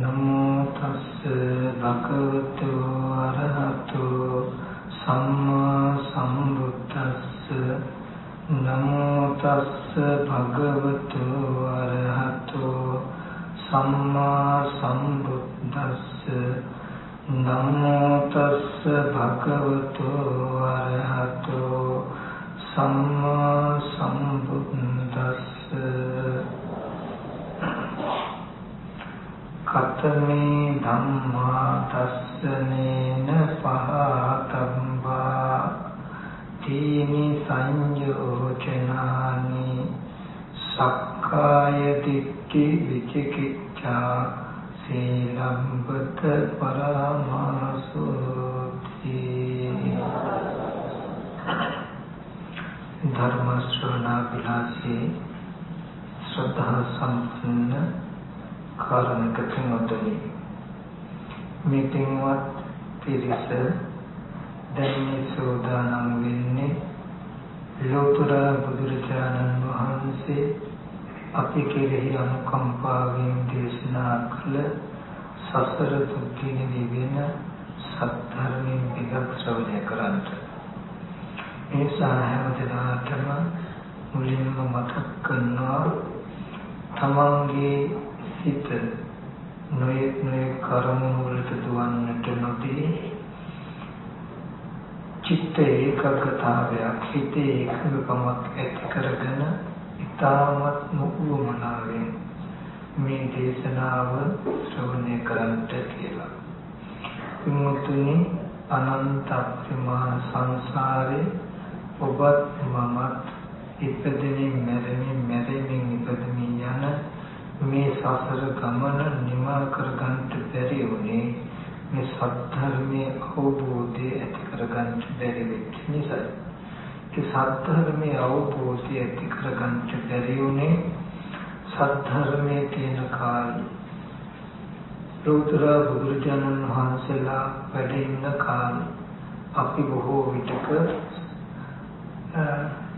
नमो तस्से भगवतो अरहतो सम्मा सम्बुद्धस्से नमो तस्से भगवतो अरहतो सम्मा सम्बुद्धस्से नमो तस्से भगवतो अरहतो सम्मा सम्बुद्धस्से कतमे धम्मा तस्सनेन पहातम्बा तीनि संयोजनानि सक्काय दिट्ठि विचिकित्सा सीलम्बत परामासोति धर्म श्रवणाभिलाषी श्रद्धा संपन्न කාරණක තුනයි මේ පින්වත් පිරිස දැන් මේ සෝදානම් වෙන්නේ ලෝතර බුදුරජාණන් වහන්සේ අපි කෙරෙහි අනුකම්පාවෙන් දේශනා කළ සසර දුක් නිවෙන සත්‍යයෙන් විගත ශ්‍රවණය කරන්ට මේ සාහැම දිනකටම මුලින්ම මතක් කරනවා තමන්ගේ හිත නොයෙක් කර්මවල වලට දුවන්නට නොදී චිත්ත ඒකාග්‍රතාවයක් හිතේ එකඟකමක් ඇති කරගෙන ඊටමත් නුවණාවෙන් මේ දේශනාව ශ්‍රවණය කරන්නට කියලා. මුතුනි අනන්ත ප්‍රමාණ සංසාරේ ඔබත් මමත් ඉපදෙමින් මැරෙමින් ඉපදෙමින් යන මේ සසර ගමන නිමා කරගන්නට බැරි වුණේ මේ සත්‍යධර්මයේ අවබෝධය ඇති කරගන්නට බැරි වෙච්ච නිසා. ඒ සත්‍යධර්මයේ අවබෝධය ඇති කරගන්නට බැරි වුණේ සත්‍යධර්මයේ තියෙන කාලේ. ලෝතර බුදුරජාණන් වහන්සේලා වැඩ ඉන්න කාලේ අපි බොහෝ විටක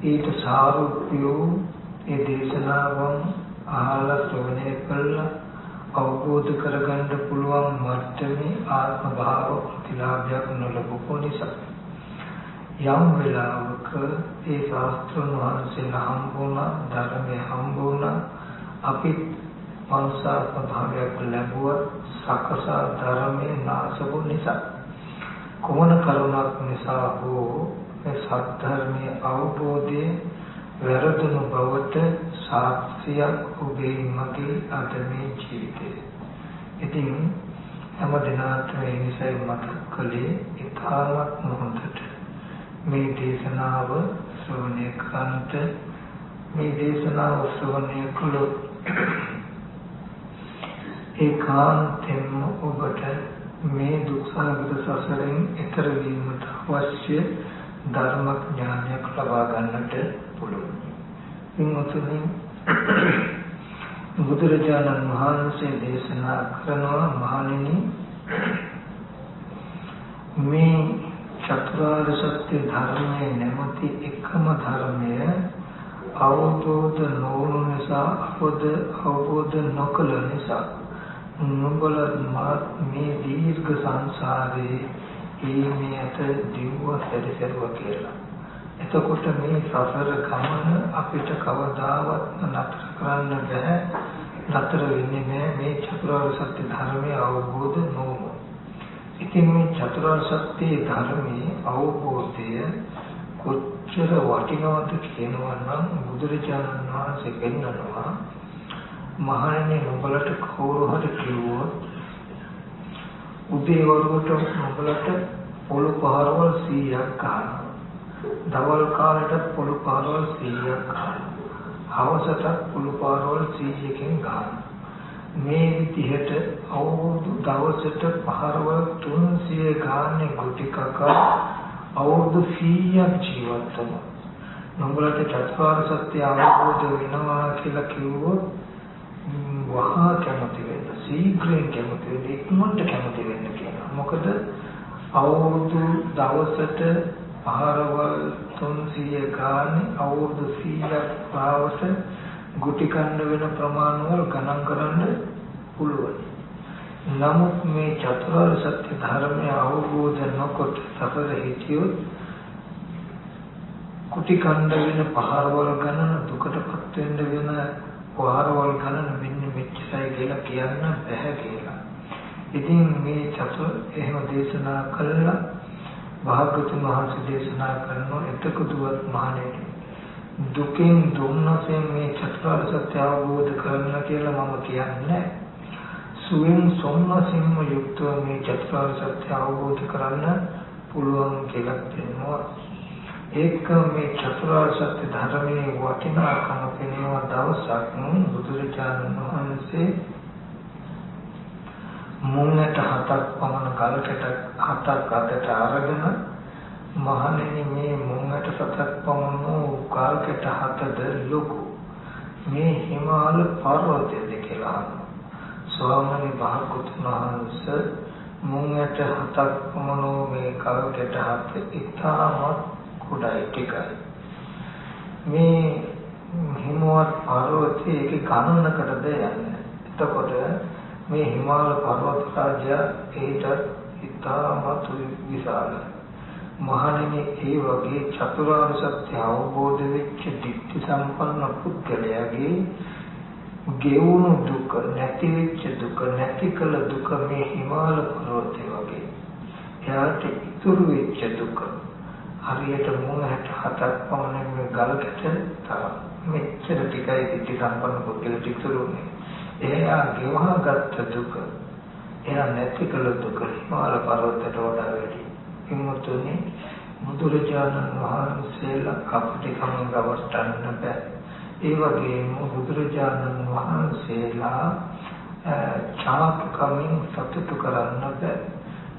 ඊට සාරූප්‍යෝ ඒ දේශනාවන් ආලා ශ්‍රවණය කළා අවබෝධ කරගන්න පුළුවන් මට්ටමේ ආත්ම භාව ප්‍රතිලාභයක් නොලබපු නිසා යම් වෙලාවක ඒ ශාස්ත්‍රඥ වහන්සේලා හම්බුණා ධර්මයේ හම්බුණා අපි පංසාත්ම භාවයක් ලැබුවා සකසා ධර්මයේ නාසපු නිසා කොමන කරුණක් නිසා හෝ මේ සත්‍ය අවබෝධයේ වැරදුණු බවට සාක්ෂියක් ඔබේ මගේ අද මේ ජීවිතේ. ඉතින් හැම දිනකටම මේ විෂය මතක් කළේ ඉතාමත් හොඳට මේ දේශනාව ශ්‍රවණය කරන්ට මේ දේශනාව ශ්‍රවණය කළොත් ඒකාන්තයෙන්ම ඔබට මේ දුක්ඛාගත සසරෙන් ඈතර වීමට අවශ්‍ය ධර්ම ඥානයක් ලබා ගන්නට පුළුවන්. ඉන්මුතුනි බුදුරජාණන් වහන්සේ දේශනා කරනවා මහණෙනි මේ චතුරාර්ය සත්‍ය ධර්මයේ නැමැති එකම ධර්මය අවබෝධ නොවුණු නිසා අවබෝධ නොකළ නිසා නුඹලා මේ දීර්ඝ සංසාරේ මේත දිව්ව සැරිසරුවා කියලා. එතකොට මේ සසර ගමන අපිට කවදාවත් නතර කරන්න බෑ. නතර වෙන්නේ නෑ මේ චතුරාර්ය සත්‍ය ධර්මයේ අවබෝධ නොවුණොත්. ඉතින් මේ චතුරාර්ය සත්‍ය ධර්මයේ අවබෝධය කොච්චර වටිනවද කියනවා නම් බුදුරජාණන් වහන්සේ පෙන්නනවා මහණෙනි නුඹලට කවුරු හරි කිව්වොත් උදේ වරුවට නුඹලට පොළු පහරවල් 100ක් ගන්නවා. දවල් කාලෙට පොළු පහරවල් 100ක් ගන්නවා. හවසට පොළු පහරවල් 100කින් ගන්නවා. මේ විදිහට අවුරුදු දවසට පහරවල් 300 ගානේ ගුටි කකා අවුරුදු 100ක් ජීවත් වෙනවා. නුඹලට චතුරාර්ය සත්‍ය අවබෝධ වෙනවා කියලා කිව්වොත් වහා කැමති වෙන්න ශීඝ්‍රයෙන් කැමති වෙන්න ඉක්මනට කැමති වෙන්න කියනවා. මොකද අවුරුදු දවසට පහරවල් 300 ගානේ අවුරුදු 100ක් පාවට ගුටි කන්න වෙන ප්‍රමාණවල ගණන් කරන්න පුළුවන්. නමුත් මේ චතුරාර්ය සත්‍ය ධර්මය අවබෝධ නොකොට සසර හිටියොත් කුටි කණ්ඩ වෙන පහරවල් ගණන දුකටපත් වෙන්න වෙන පහරවල් ගණන මෙන්න මෙච්චරයි කියලා කියන්න බැහැ කියලා. ඉතින් මේ එහෙම දේශනා කළා භාග්‍යවතුන් වහන්සේ දේශනා කරනවා එතකොටවත් මහණෙනි දුකෙන් දුන්නසෙන් මේ චතුරාර්ය සත්‍ය අවබෝධ කරගන්න කියලා මම කියන්නේ සුවෙන් සොම්නසින්ම යුක්තව මේ චතුරාර්ය සත්‍ය අවබෝධ කරගන්න පුළුවන් කියලා කියනවා. ඒක මේ චතුරාර්ය සත්‍ය ධර්මයේ වටිනාකම පෙනෙන දවසක් බුදුරජාණන් වහන්සේ මුන්නට 7ක් පමණ ගලකට 7ක් අතට අරගෙන මහණෙනි මේ මුන්නට 7ක් පමණ ගලකට 7ද ලොකු මේ හිමාල පර්වතයද කියලා අහනවා. ස්වාමීන් වහන්සේ මුන්නට 7ක් පමණ මේ ගලකට 7 ඉතාමත් කුඩායි ටිකයි. මේ හිමවත් පර්වතයේ ගණනකටද යන්නේ. එතකොට මේ හිමාල පර්වත රාජ්‍ය ඒට ඉතාමත් විශාලයි. මහණෙනි ඒ වගේ චතුරාර්ය සත්‍ය අවබෝධ වෙච්ච ධිට්ඨි සම්පන්න පුද්ගලයාගේ ගෙවුණු දුක නැති වෙච්ච දුක නැති කළ දුක මේ හිමාල පර්වතය වගේ. එයාට ඉතුරු වෙච්ච දුක හරියට මුණට 7ක් පමණ මේ ගලකට තරම් මෙච්චර ටිකයි ධිට්ඨි සම්පන්න පුද්ගලට ඉතුරුනේ. එයා ගෙවහගත්ත දුක එයා නැති කළ දුක හිමාල පර්වතයට වඩා වැඩි. හිමුතුනි බුදුරජාණන් වහන්සේලා අපිට කමින් අවස්ථන්න බෑ. ඒ වගේම බුදුරජාණන් වහන්සේලා චාපකමින් සතුටු කරන්න බෑ.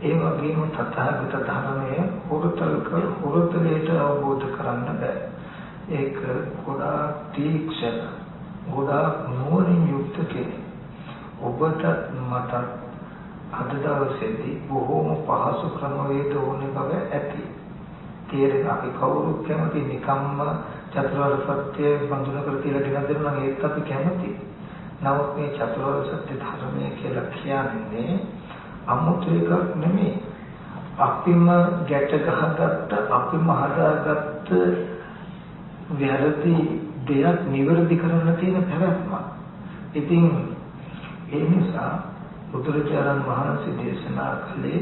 ඒ වගේම තථාගත ධර්මය හොරතලයට අවබෝධ කරන්න බෑ. ඒක ගොඩාක් තීක්ෂණ ගොඩාක් නුවණින් යුක්ත කෙනෙක්. ඔබට මට අද දවසේදී බොහෝම පහසු ක්‍රමවේද ඕනේ බව ඇති. තේරෙන අපි කවුරුත් කැමති නිකම්ම චතුරාර්ය සත්‍ය බඳුනකට තියලා ගෙන දෙනවා නම් ඒත් අපි කැමති. නමුත් මේ චතුරාර්ය සත්‍ය ධර්මය කියලා කියන්නේ අමුතු එකක් නෙමෙයි. අපිම ගැට ගහගත්ත අපිම හදාගත්ත වැරදි දෙයක් නිවැරදි කරන්න තියෙන පැවැත්මක්. ඉතින් ඒ නිසා බුදුරජාණන් වහන්සේ දේශනා කළේ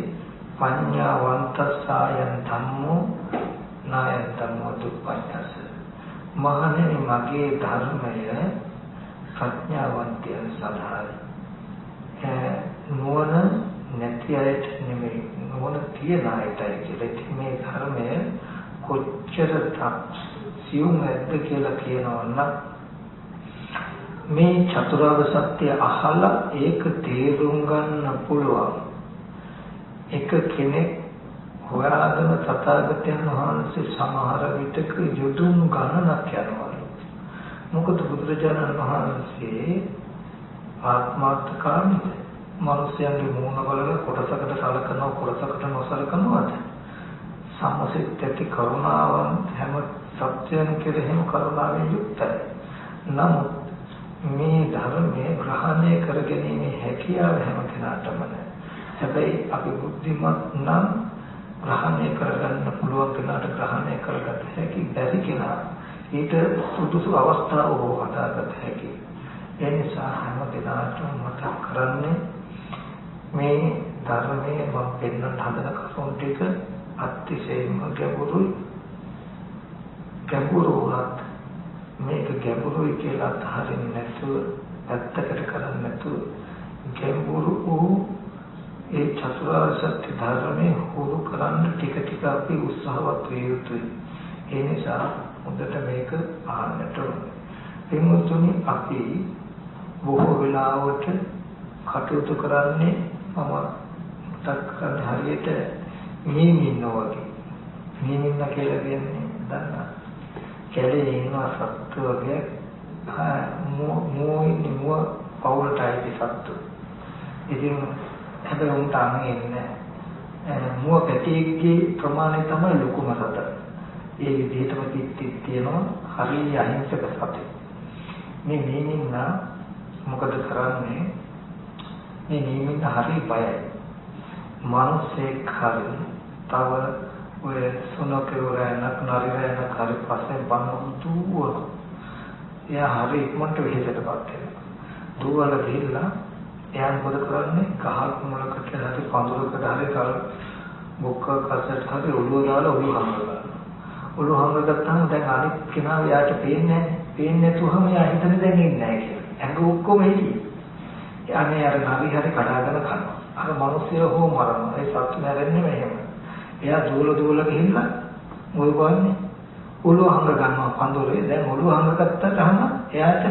පඤ්ඤාවන්තස්සායන් ධම්මෝ නායන් ධම්මෝ දුප්පඤ්ඤස්ස. මහණෙනි මගේ ධර්මය ප්‍රඥාවන්තයන් සඳහායි. නුවණ නැති අයට නෙමෙයි නුවණ තියන අයටයි කියලා. මේ ධර්මය කොච්චර සියුම් නැද්ද කියලා කියනවා නම් මේ චතුරාර්ය සත්‍ය අහලා ඒක තේරුම් ගන්න පුළුවන් එක කෙනෙක් හොයාගෙන තථාගතයන් වහන්සේ සමහර විටක යොදුන් ගණනක් යනවලු. මොකද බුදුරජාණන් වහන්සේ ආත්මාර්ථකාමීද මනුෂ්‍යයන්ගේ මූණ බලලා කොටසකට සලකනවා කොටසකට නොසලකනවාද? සමසිත ඇති කරුණාවන් හැම සත්‍යයන් කෙරෙහිම කරුණාවෙන් යුක්තයි. නමුත් මේ ධර්මයේ ග්‍රහණය කරගැනීමේ හැකියාව හැම කෙනාටම නැහැ. හැබැයි අපි බුද්ධිමත් නම් ග්‍රහණය කරගන්න පුළුවන් කෙනාට ග්‍රහණය කරගත හැකි. බැරි කෙනා ඊට සුදුසු අවස්ථාව හදාගත හැකි. ඒ නිසා හැම කෙනාටම මතක් කරන්නේ මේ ධර්මයේ මම පෙන්වන්න හදන කරුණු ටික අතිශයින්ම ගැඹුරුයි. ගැඹුරු වුණත් මේක ගැඹුරුයි කියලා අහරින්න නැතුව පැත්තකට කරන්නේ නැතුව ගැඹුරු වූ ඒ චතුරාර්ය සත්‍ය ධර්මයේ හුරු කරන්න ටික ටික අපි උත්සාහවත් විය යුතුයි. ඒ නිසා හොඳට මේක අහන්නට ඕනේ. එමුතුනි අපි බොහෝ වෙලාවට කටයුතු කරන්නේ මම මතක් කරන්නේ හරියට මීමින්න වගේ. මීමින්න කියලා කියන්නේ දන්නා කැලේ ඉන්න සත්තු වගේ මුව පවුලටයි සත්තු. ඉතින් හැබැයි උන්ට අන්නේ නැහැ. මුව පැටියෙක්ගේ ප්‍රමාණය තමයි ලොකුම සත. ඒ විදිහටම පිටිත් තියෙනවා හරිය අහිංසක සතෙක්. මේ මීමින්න මොකද කරන්නේ? මේ නිමින්න හරි බයයි. මානසික හරි තව ඔය සුනකේවරයන්ක් නරිරයන්ක් හරි පස්සෙන් බන්න දුවන. එයා හරි ඉක්මනට වෙහෙසටපත් වෙනවා. දුවල ගිහිල්ලා එයා මොකද කරන්නේ? ගහක් මුලකට හරි පඳුරකට හරි කර මොකක් කසට හරි ඔළුව දාලා ඔළුව හංගනවා. ඔළුව හංගගත්තාම දැන් අනිත් කෙනා එයාට පේන්නේ නැහැ. පේන්නේ නැතුවම එයා හිතන්නේ දැන් ඉන්නේ නැහැ කියලා. ඇඟ ඔක්කොම එළියේ. යන්නේ අර නරි හරි කඩාගෙන කනවා. අර මිනිස්සු හෝ මරනවා. ඒ සත්තු නැරෙන්නේ මෙහෙම. එයා දුවල ගිහිල්ලා මොකද කරන්නේ? ඔළුව හංග ගන්නවා පඳුරේ. දැන් ඔළුව හංගගත්තාම එයාට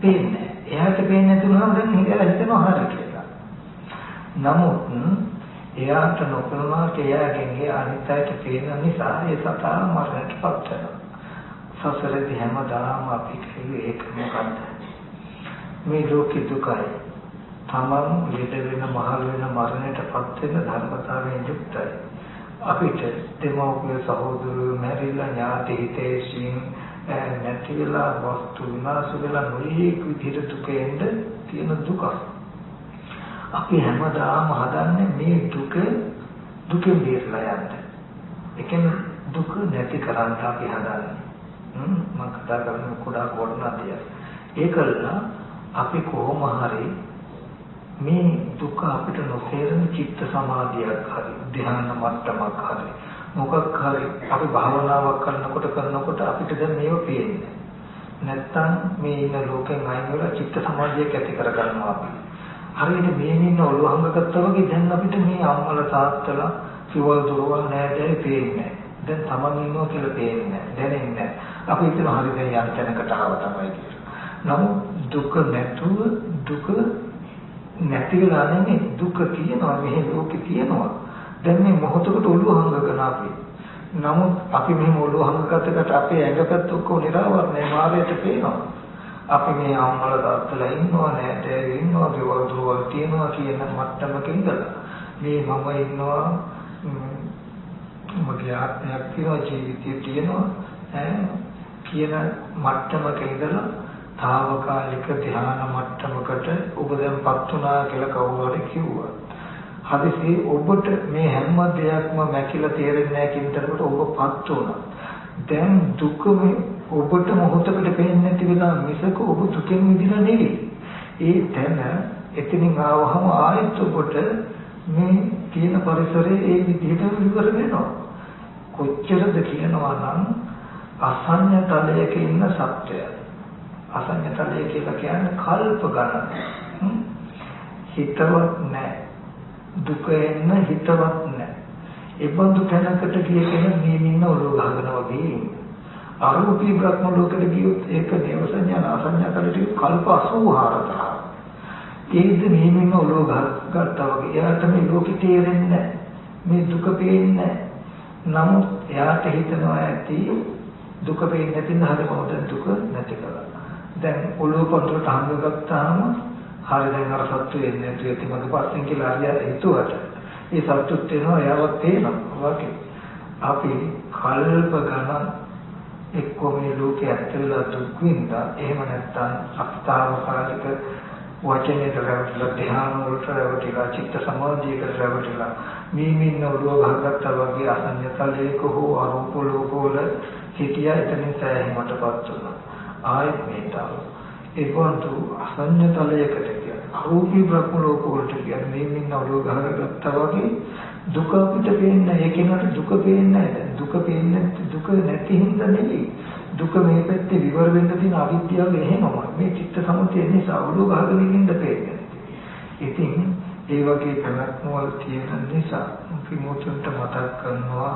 පේන්නේ. එයාට පේන්නේ නැතුනම දැන් හිතලා හිතනවා හරි කියලා. නමුත් එයාට නොපෙනුනාට එයාගෙන් ඒ අනිත් අයට පේන නිසා ඒ සතා මරණයටපත් වෙනවා. සසරේදී හැමදාම අපි කියන්නේ ඒක මොකක්ද? මේ ලෝකෙ දුකයි. තමන් ලෙඩ වෙන මහල වෙන මරණයටපත් වෙන ධර්මතාවයෙන් යුක්තයි. අපිට දෙමව්පිය සහෝදරයෝ මැරිලා ඥාති හිතේසින් නැති වෙලා වස්තු විනාශ වෙලා නොයෙක් විදිහට දුකෙන්ද තියෙන දුක. අපි හැමදාම හදන්නේ මේ දුකෙන් බේරලා යන්න. ඒකෙන් දුක නැති කරන්න අපි හදන්නේ. මම කතා කරන්නේ කොඩා කොටනදිය. ඒකල්ල අපි කොහොම හරි මේ දුක අපිට නොතේරෙන චිත්ත සමාධියක් හරි ධ්‍යාන මට්ටමක් හරි මොකක් හරි අපි භාවනාවක් කරනකොට අපිට දැන් මේව පේන්නේ. නැත්තම් මේ ඉන්න ලෝකෙන් අයින් වෙලා චිත්ත සමාධියක් ඇති කරගන්නවා අපි. හරියට මේ ඉන්න ඔළුව හංගගත්තා වගේ දැන් අපිට මේ අම්මලා තාත්තලා කිවල් දොරවල් නෑදෑයි පේන්නේ. දැන් තමන් ඉන්නවා කියලා පේන්නේ දැනෙන්නේ නැහැ. අපි හිතන හරි දැන් යම් තැනකට ආව තමයි කියලා. නමුත් දුක නැතුව දුක නැති වෙලා නෙමෙයි දුක තියෙනවා මේ ලෝකේ තියෙනවා. දැන් මේ මොහොතකට ඔළුව හංගගෙන අපි. නමුත් අපි මේ ඔළුව හංගගත්තකට අපේ ඇඟපත් ඔක්කොම නිරාවරණය මාර්ගයට පේනවා. අපි මේ අම්මලා තාත්තලා ඉන්නවා නෑදෑයෝ ඉන්නවා ගෙවල් දොරවල් තියෙනවා කියන මට්ටමක ඉඳලා මේ මම ඉන්නවා මගේ ආත්මයක් තියෙනවා ජීවිතය තියෙනවා කියන මට්ටමක ඉඳලා තාවකාලික ධ්‍යාන මට්ටමකට ඔබ දැන්පත් වුණා කියලා කවුරු හරි කිව්වා. හදිසි ඔබට මේ හැම දෙයක්ම මැකිලා තේරෙන්නේ නැහැ කියන තරමට ඔබපත් වුණා. දැන් දුක මේ ඔබට මොහොතකට පේන්නේ නැති වෙලා මිසක ඔබ දුකෙන් මිදිලා නෙවෙයි. ඒ තැන එතනින් ආවහම ආයෙත් ඔබට මේ තියෙන පරිසරයේ ඒ විදිහට විවර වෙනවා. කොච්චරද කියනවා නම් අසඤ්ඤ තලයක ඉන්න සත්‍යය. අසඤ්ඤ තලය කියලා කියන්නේ කල්ප ගණන. හිතවත් නැහැ. දුක එන්න හිතවත් නැහැ. ඒ බඳු තැනකට ගිය කෙනෙක් මේ ඉන්න ඔළුව ගහනවා වගේ. අරූපී බ්‍රහ්ම ලෝකෙට ගියොත් ඒක නේව සංඥා නාසඤ්ඤා තලයට කල්ප 84ක්. ඒද මේ ඉන්න ඔළුව ගත්තා වගේ. එයාට මේ ලෝකෙ තේරෙන්නේ නැහැ. මේ දුක පේන්නේ නැහැ. නමුත් එයාට හිතනවා ඇති දුක පේන්නේ නැති නහර මොහොත දුක නැති කරලා. දැන් ඔළුව පොතට හංගගත්තාම හරි දැන් අර සත්තු එන්නේ නැති ඇති මගේ පස්සෙන් කියලා හරියට හිතුවට ඒ සත්තුත් එනවා එයාවත් පේනවා වගේ. අපි කල්ප ගණන් එක්කෝ මේ ලෝකයේ ඇත්තලා දුක් විඳා එහෙම නැත්නම් අස්තාවකාලික වචනයට රැවටිලා ධ්‍යාන වලට රැවටිලා චිත්ත සමාධියකට රැවටිලා මේ මින්න ඔළුව ගහගත්තා වගේ අසඤ්ඤ තලයක හෝ අරූප ලෝකවල සිටියා එතනින් සෑහීමටපත් වුණා. ආයෙත් මේතාව ඒ වන්තු අසඤ්ඤ තලයකට කියන්නේ අරූපී බ්‍රහ්ම ලෝකවලට කියන්නේ මේ මින්න ඔළුව ගහගත්තා වගේ දුක අපිට පේන්නේ ඒ කෙනාට දුක පේන්නේ නැහැ. දුක පේන්නේ දුක නැති හින්දා නෙවෙයි. දුක මේ පැත්තේ විවර වෙන්න තියෙන අවිද්‍යාව එහෙමමයි. මේ චිත්ත සමුදය නිසා ඔළුව ගහගෙන ඉන්න පේන්නේ. ඉතින් ඒ වගේ ප්‍රඥාවල් තියෙන නිසා පිමෝතුන්ට මතක් කරනවා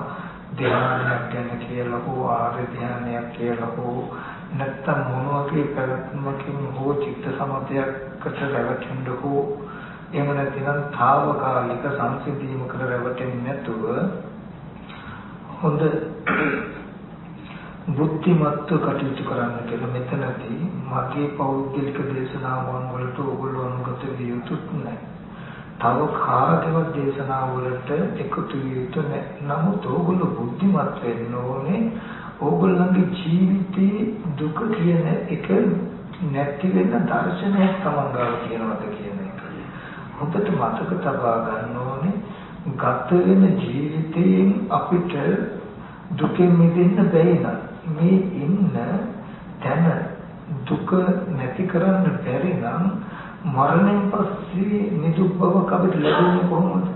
ධ්‍යානයක් ගැන කියලා හෝ ආර්ය ධ්‍යානයක් කියලා හෝ නැත්නම් මොනවාගේ ප්‍රඥාවකින් හෝ චිත්ත සමුදයකට රැවටෙන්න හෝ එහෙම නැතිනම් తాවකාලික සංසිඳීමකට රැවටෙන්නේ නැතුව හොඳ බුද්ධිමත්ව කටයුතු කරන්න කියලා මෙතනදී මගේ පෞද්ගලික දේශනාවන් වලට ඕගොල්ලෝ අනුගත විය යුතු නැහැ. තව කාගේවත් දේශනාවලට එකතු විය යුතු නැහැ. නමුත් ඕගොල්ලෝ බුද්ධිමත් වෙන්න ඕනේ. ඕගොල්ලන්ගේ ජීවිතේ දුක කියන එක නැති වෙන දර්ශනයක් තමන් ගාව කියනවාද කියන එක. හොඳට මතක තබා ගන්න ඕනේ ගත වෙන ජීවිතයෙන් අපිට දුකෙන් මිදෙන්න බැහැ නම් මේ ඉන්න තැන දුක නැති කරන්න බැරි නම් මරණයෙන් පස්සේ නිදුක් බවක් අපිට ලැබෙන්නේ කොහොමද?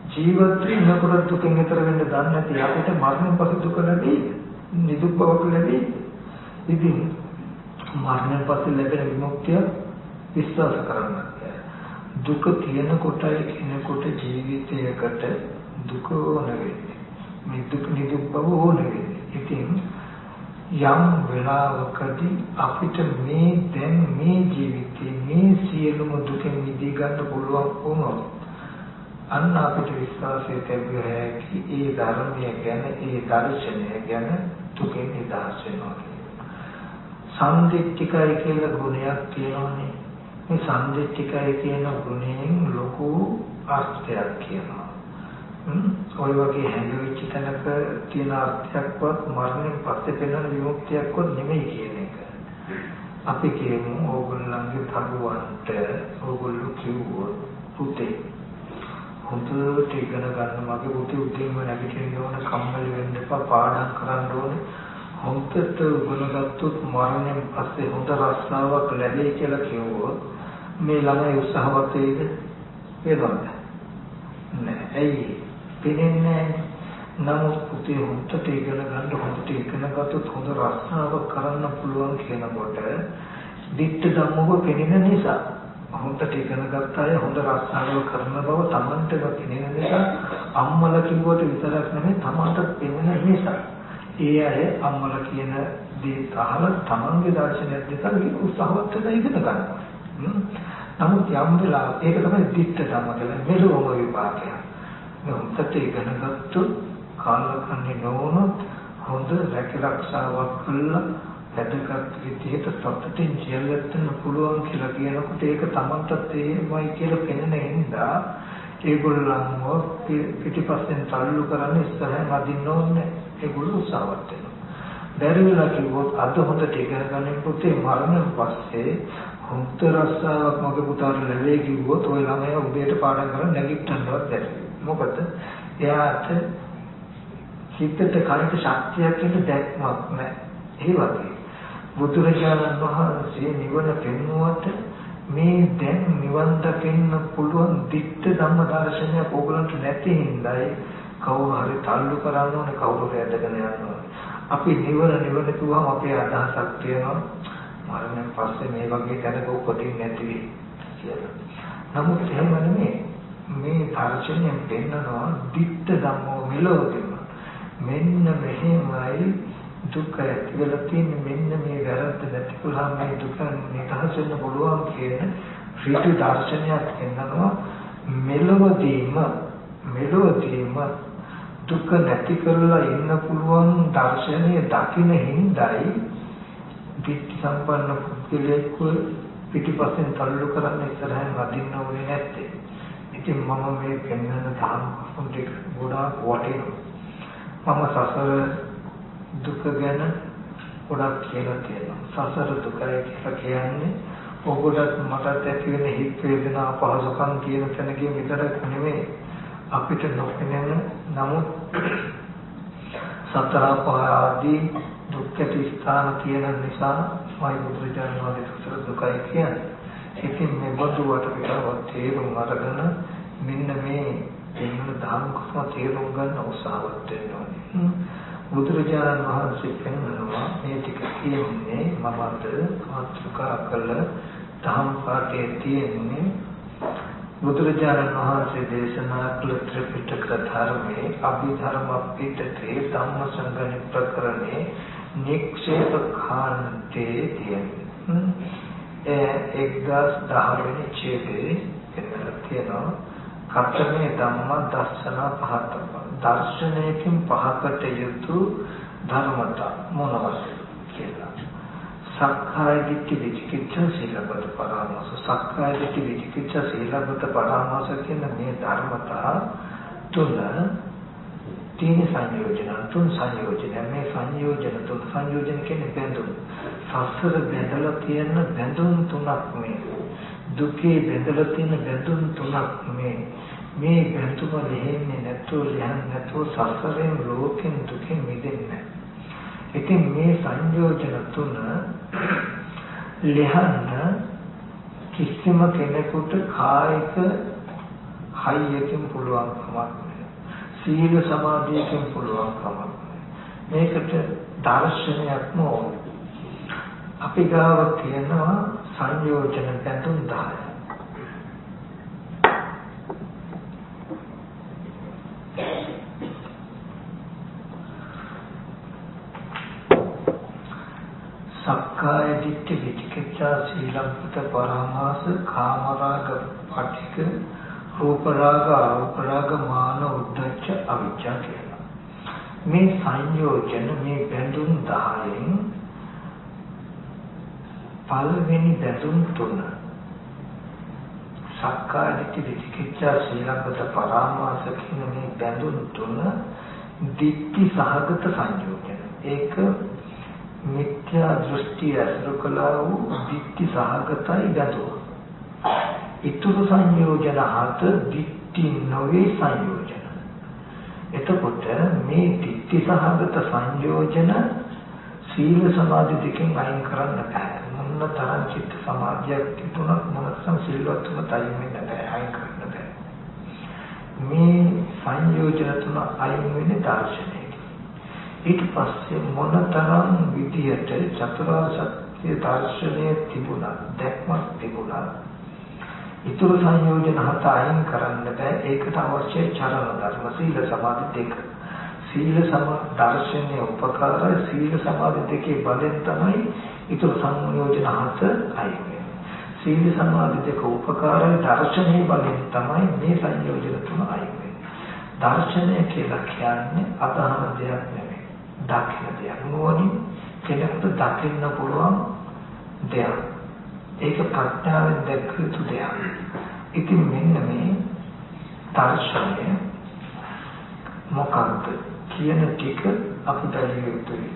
ජීවත් වෙනකොට දුකෙන් ඈතර වෙන්න දන්නේ නැති අපිට මරණයෙන් පස්සේ දුක ලැබෙයි, නිදුක් බවක් ලැබෙයි. ඉතින් මරණයෙන් පස්සේ ලැබෙන විමුක්තිය විශ්වාස කරන්න. දුක තියෙන කොටයි කෙනෙකුට ජීවිතයකට දුක ඕන වෙන්නේ. මේ දුක නිදුක් බව ඕන වෙන්නේ. ඉතින් යම් වෙලාවකදී අපිට මේ දැන් මේ ජීවිතේ මේ සියලුම දුකෙන් මිදී ගන්න පුළුවන් වුණොත් අන්න අපිට විශ්වාසය තිබිය හැකි ඒ ධර්මය ගැන ඒ දර්ශනය ගැන දුකෙන් නිදහස් වෙනවා. සම්දිට්ඨිකයි කියලා ගුණයක් තියෙනවානේ. මේ සම්දිට්ඨිකයි කියන ගුණයෙන් ලොකු අර්ථයක් කියනවා. ඔය වගේ හැඟවිච්ච තැනක තියෙන අර්ථයක්වත් මරණයෙන් පස්සේ පෙනෙන විමුක්තියක්වත් නෙමෙයි කියන එක. අපි කියමු ඕගොල්ලන්ගේ දරුවන්ට ඕගොල්ලෝ කිව්වොත් පුතේ හොඳට ඉගෙන ගන්න මගේ පුතේ උදේම නැගිටින්න ඕන කම්මැලි වෙන්න එපා පාඩම් කරන්න ඕනේ හොඳට ඉගෙන ගත්තොත් මරණයෙන් පස්සේ හොඳ රස්සාවක් ලැබෙයි කියලා කිව්වොත් මේ ළමයි උත්සාහවත් වෙයිද? වේදවද? නෑ. ඇයි? පිළින්නේ නමුත් පුතේ හොඳට ඉගෙන ගන්න හොඳට ඉගෙන ගත්තොත් හොඳ රස්සාවක් කරන්න පුළුවන් කියනකොට දිට්ඨ ධම්මව පෙනෙන නිසා හොඳට ඉගෙන ගත්ත අය හොඳ රස්සාවක් කරන බව Tamanටම පෙනෙන නිසා අම්මලා කිව්වට විතරක් නෙමෙයි Tamanට පෙනෙන නිසා ඒ අය අම්මලා කියන දේ අහලා Tamanගේ දර්ශනයක් දෙකකින් උත්සාහවත් වෙලා ඉගෙන ගන්නවා. නමුත් යම් වෙලාවක ඒක තමයි දිට්ඨ ධම්ම කියලා මෙලොවම විපාකයක්. හොඳට ඉගෙන ගත්තොත් කාලකන්ණි නොවුනොත් හොඳ රැකරක්ෂාවක් කළා වැදගත් විදිහට සතුටින් ජීවත් වෙන්න පුළුවන් කියලා කියනකොට ඒක Tamanටත් ඒමයි කියලා පෙනෙන හින්දා ඒගොල්ලන්ව පිටිපස්සෙන් තල්ලු කරන්න ඉස්සරහින් අදින්න ඕනේ. ඒගොල්ලෝ උත්සාහවත් වෙනවා. බැරි වෙලා කිව්වොත් අද හොඳට ඉගෙන ගන්න පුතේ මරණයෙන් පස්සේ හොඳ රස්සාවක් මගේ පුතාට ලැබෙයි කිව්වොත් ඔය ළමයා උදේට පාඩම් කරන් නැගිටින්නවත් බැහැ. මොකද එයාට හිතට කායික ශක්තියක් ඉන්න දැක්මක් නැහැ. ඒ වගේ බුදුරජාණන් වහන්සේ නිවන පෙන්වුවට මේ දැන් නිවන් දකින්න පුළුවන් දිට්ඨ ධම්ම දර්ශනය ඕගලන්ට නැති හින්දායි කවුරු හරි තල්ලු කරන්න ඕනේ කවුරු හරි ඇදගෙන යන්න ඕනේ. අපි නිවන කිව්වම අපේ අදහසක් තියෙනවා මරණයෙන් පස්සේ මේ වගේ තැනක උපදින්නේ නැති වෙයි කියලා. නමුත් එහෙම නෙමෙයි. මේ දර්ශනයෙන් පෙන්නනවා දිට්ඨ ධම්මෝ මෙලොවදීම මෙන්න මෙහෙමයි දුක ඇතිවලා තියෙන්නේ මෙන්න මේ වැරද්ද නැතිවලා මේ දුක නිදහස් වෙන්න පුළුවන් කියන ඍතු දර්ශනයක් පෙන්නනවා මෙලොවදීම දුක නැති කරලා ඉන්න පුළුවන් දර්ශනය දකින්න හිඳයි දිට්ඨි සම්පන්න පුද්ගලයෙක් පිටිපස්සෙන් තල්ලු කරන්න ඉස්සරහින් වදින්න ඕනේ නැත්තේ. ඉතින් මම මේ පෙන්වන ධර්ම ටික ගොඩාක් වටිනවා. මම සසර දුක ගැන ගොඩක් කියලා තියෙනවා. සසර දුකයි කියලා කියන්නේ ඔබට මටත් ඇති වෙන හිත් වේදනා පහසුකම් කියන තැනකින් විතරක් නෙමෙයි අපිට නොපෙනෙන නමුත් සතර පහදී දුක් ඇති ස්ථාන තියෙන නිසා මයි බුදුරජාණන් වහන්සේ සසර දුකයි කියන්නේ. ඉතින් මේ බඳුවට පිටවත් තේරුම් අරගෙන මෙන්න මේ එන්න ධර්ම කතා තේරුම් ගන්න උත්සාහවත් වෙන්න ඕනේ. බුදුරජාණන් වහන්සේ පෙන්වනවා මේ ටික කියන්නේ මම අද මාතෘකා කළ ධම්ම පාඨයේ තියෙන්නේ බුදුරජාණන් වහන්සේ දේශනා කළ ත්‍රිපිටක ධර්මයේ අභිධර්ම පිටකේ ධම්මසංගණි ප්‍රකරණේ නික්ෂේප කාණ්ඩයේ තියෙන්නේ 1010 වෙනි ඡේදයේ තියෙනවා කතරමේ ධම්ම දර්ශන පහත දර්ශනයකින් පහකට යුතු ධර්මතා මොනවද කියලා. සක්කාය දිට්ඨි විචිකිච්ඡා සීලබ්බත පරාමාස සක්කාය දිට්ඨි විචිකිච්ඡා සීලබ්බත පරාමාස කියන මේ ධර්මතා තුන තීන සංයෝජන මේ සංයෝජන කියන්නේ බැඳුම් සසර බැඳලා තියෙන බැඳුම් තුනක් මේ දුකේ බැඳලා තියෙන බැඳුම් තුනක් මේ බැඳුම ලෙහෙන්නේ නැතුව සසරෙන් ලෝකෙන් දුකෙන් මිදෙන්නේ. ඉතින් මේ සංයෝජන තුන ලෙහන්න කිසිම කෙනෙකුට කායික හයියකින් පුළුවන් කමක් නැහැ. සීල සමාධියකින් පුළුවන් කමක් නැහැ. මේකට දර්ශනයක්ම ඕනේ. අපි ගාව තියෙනවා සංයෝජන බැඳුම් 10. සක්කාය දිට්ඨි විචිකිච්ඡා සීලබ්බත පරාමාස කාමරාග පටික රූපරාග අරූපරාග මාන උද්ධච්ච අවිජ්ජා කියලා. මේ සංයෝජන මේ බැඳුම් 10න් පළවෙනි බැඳුම් තුන සක්කාය දිට්ඨි විචිකිච්ඡා සීලබ්බත පරාමාස කියන මේ බැඳුම් තුන දිට්ඨි සහගත සංයෝජන. ඒක මිත්‍යා දෘෂ්ටි අසුර කළා වූ දිට්ඨි සහගතයි බැඳුම. ඊතුරු සංයෝජන හත දිට්ඨි නොවේ සංයෝජන. එතකොට මේ දිට්ඨි සහගත සංයෝජන සීල සමාධි දෙකෙන් අයින් කරන්න බෑ. මොන තරම් චිත්ත සමාධියක් තිබුණත් මොන තරම් සිල්වත් වුණත් අයින් වෙන්න බෑ, අයින් කරන්න බෑ. මේ සංයෝජන තුන අයින් වෙන්නේ දර්ශනයකින්. ඊට පස්සේ මොනතරම් විදියට චතුරාර්ය සත්‍ය දර්ශනය තිබුණා, දැක්මක් තිබුණා, ඊතුරු සංයෝජන හත අයින් කරන්න බෑ. ඒකට අවශ්‍ය චරණ ධර්ම සීල සමාධි දෙක. සීල සමාධි දර්ශනයේ උපකාරය සීල සමාධි දෙකේ බලෙන් තමයි ඊතුරු සංයෝජන හත අයින් වෙන්නේ. සීල සමාධි දෙක උපකාරය දර්ශනයේ බලෙන් තමයි මේ සංයෝජන තුන අයින් වෙන්නේ. දර්ශනය කියලා කියන්නේ අදහන දෙයක් නෙවෙයි. දකින්න දෙයක්. නුවණින් කෙනෙකුට දකින්න පුළුවන් දෙයක්. ඒක ප්‍රඥාවෙන් දැක්ක යුතු දෙයක්. ඉතින් මෙන්න මේ දර්ශනය මොකක්ද කියන ටික අපි දැලිය යුතුයි.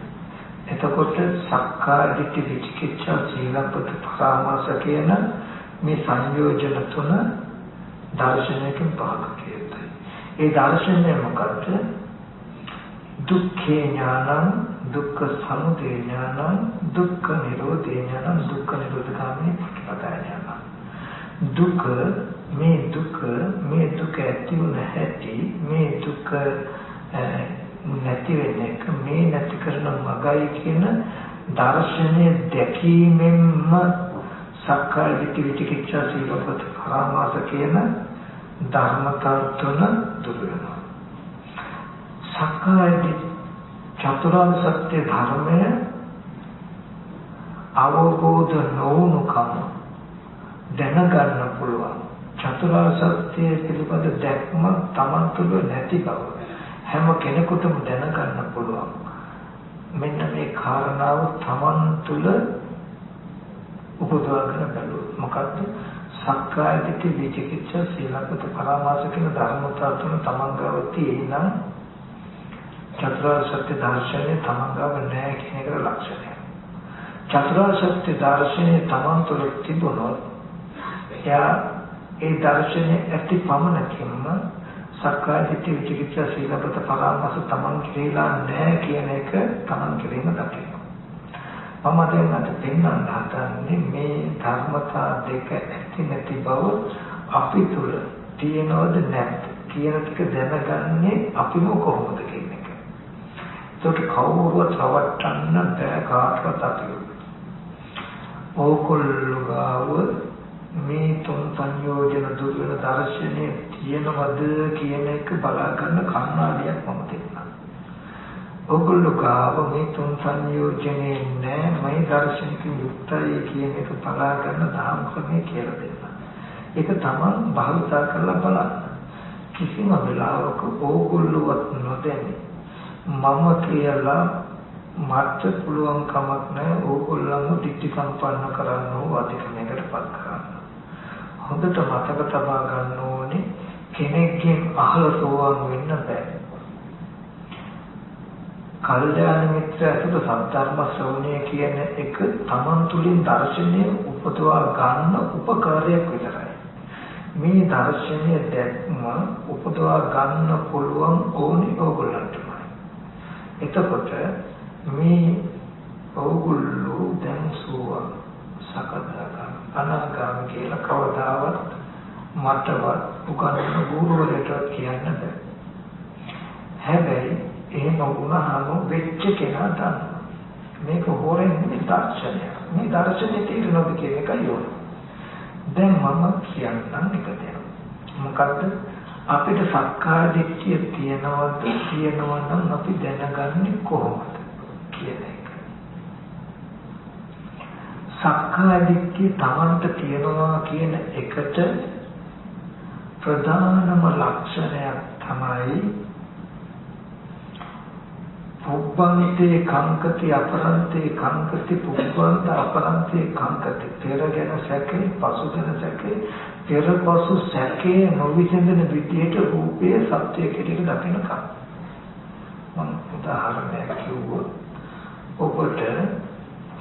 එතකොට සක්කාය දිට්ඨි විචිකිච්ඡා සීලබ්බත පරාමාස කියන මේ සංයෝජන තුන දර්ශනයකින් පහක කියතයි. ඒ දර්ශනය මොකක්ද? දුක්ඛේ ඥානං දුක්ඛ සමුදය ඥානං දුක්ඛ නිරෝධේ ඥානං දුක්ඛ නිරෝධගාමිනී ප්‍රතිපදා ඥානං. දුක මේ දුක ඇති වුණ හැටි මේ දුක නැති වෙන එක මේ නැති කරන මගයි කියන දර්ශනය දැකීමෙන්ම සක්කාය දිට්ඨි විචිකිච්ඡා සීලබ්බත පරාමාස කියන ධර්මතා තුන දුර වෙනවා. සක්කාය චතුරාර්ය සත්‍ය ධර්මය අවබෝධ නොවුණුකම දැනගන්න පුළුවන්. චතුරාර්ය සත්‍ය පිළිබඳ දැක්ම තමන් තුළ නැති බව හැම කෙනෙකුටම දැනගන්න පුළුවන්. මෙන්න මේ කාරණාව තමන් තුළ උපදවාගෙන බලුවොත් මොකද්ද? සක්කාය දිට්ඨි විචිකිච්ඡා සීලබ්බත පරාමාස කියන ධර්මතා තුන තමන් ගාව තියෙනම් චතුරාර්ය සත්‍ය දර්ශනය තමන් ගාව නැහැ කියන එක ලක්ෂණය. චතුරාර්ය සත්‍ය දර්ශනය තමන් තුළ තිබුණොත් එයා ඒ දර්ශනය ඇති පමණකින්ම සක්කාය දිට්ඨි විචිකිච්ඡා සීලබ්බත පරාමාස තමන් කියලා නැහැ කියන එක තමන් කිරීම දකිනවා. මම දැන් අද පෙන්වන්න හදන්නේ මේ ධර්මතා දෙක ඇති නැති බව අපි තුළ තියෙනවද නැද්ද කියන ටික දැනගන්නේ අපිම කොහොමද කියන එක. ඒකට කවුරුවත් රවට්ටන්න බෑ කාටවත් අපිව. ඕකොල්ලෝ ගාව මේ තුන් සංයෝජන දුර වෙන දර්ශනය තියෙනවද කියන එක බලා ගන්න කණ්ණාඩියක් මම දෙන්නම්. ඕකොල්ලෝ ගාව මේ තුන් සංයෝජනේ නෑ මේ දර්ශනික යුක්තයි කියන එක බලා ගන්න දහම් ක්‍රමය කියලා දෙන්නම්. ඒක තමයි භාවිතා කරලා බලන්න. කිසිම වෙලාවක ඕගොල්ලෝවත් නොදැනි මම කියලා මට පුළුවන් කමක් නැහැ ඕගොල්ලන්ව දිට්ඨි සම්පන්න කරන්න ඕ අධිකමයකටපත් කරන්න. හොඳට මතක තබා ගන්න ඕනේ කෙනෙක්ගෙන් අහලා සෝවාන් වෙන්න බෑ. කල්යාණ මිත්‍ර ඇතුළත සද්ධර්ම ශ්‍රවණය කියන එක තමන් තුළින් දර්ශනය උපදවා ගන්න උපකාරයක් විතරයි. මේ දර්ශනය දැක්ම උපදවා ගන්න පුළුවන් ඕනි ඕගොල්ලන්ටමයි. එතකොට මේ ඕගොල්ලෝ දැන් සුවා සකදාගාමී අනාගාමී කියලා කවදාවත් මටවත් උගන්වන ගුරුවරයෙක්ට කියන්න බෑ. හැබැයි එහෙම වුණාම වෙච්ච කෙනා දන්නවා. මේක හොරෙන් නෙමෙයි දර්ශනයක්. මේ දර්ශනේ තේරෙනවද කියන එකයි ඕනේ. දැන් මම කියන්නම් එක දෙයක්. මොකද්ද? අපිට සක්කාය දිට්ඨිය තියෙනවා නම් අපි දැනගන්නේ කොහොමද කියන එක. සක්කාය දිට්ඨිය Tamanට තියෙනවා කියන එකට ප්‍රධානම ලක්ෂණයක් තමයි පුබ්බන්තේ කංකති අපරන්තේ කංකති පුබ්බන්ත අපරන්තේ කංකති. පෙර ගැන සැකේ පසු ගැන සැකේ පෙරපසු සැකේ නොවිසඳන විදියට රූපයේ සත්‍යය කෙරෙහි දකින්නකම්. මම උදාහරණයක් කිව්වොත් ඔබට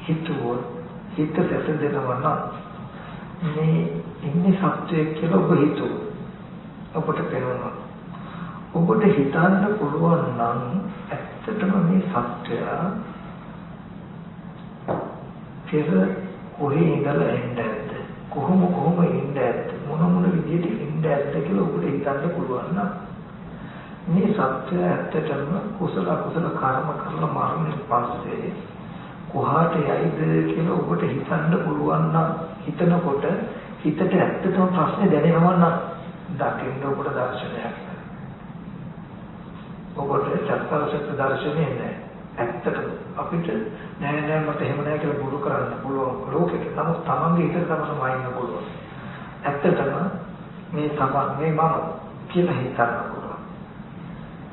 හිතුවොත් හිත සැසඳෙනවා නම් මේ ඉන්නේ සත්‍යය කියලා ඔබ හිතුවොත් ඔබට පේනවා. ඔබට හිතන්න පුළුවන් නම් ඇත්තටම මේ සත්‍යය පෙර කොහේ ඉඳලා එන්නේද? කොහොම ඉන්නේද? මොන විදිහට ඉන්නේද කියලා ඔබට හිතන්න පුළුවන් නම් මේ සත්‍යය ඇත්තටම කුසල අකුසල කර්ම කරලා මරණයෙන් පස්සේ කොහාට යයිද කියලා ඔබට හිතන්න පුළුවන් නම් හිතනකොට හිතට ඇත්තටම ප්‍රශ්නේ දැනෙනවා නම් දකින්න ඔබට දර්ශනයක්. ඔබට චත්තාරසත් දර්ශනේ නැහැ. ඇත්තටම අපිට නෑ මට එහෙම නෑ කියලා බුදු කරන්න පුළුවන් ලෝකෙට. නමුත් තමන්ගේ හිතට තමයි වයින්න පුළුවන්. ඇත්තටම මේ මම කියලා හිතන්න පුළුවන්.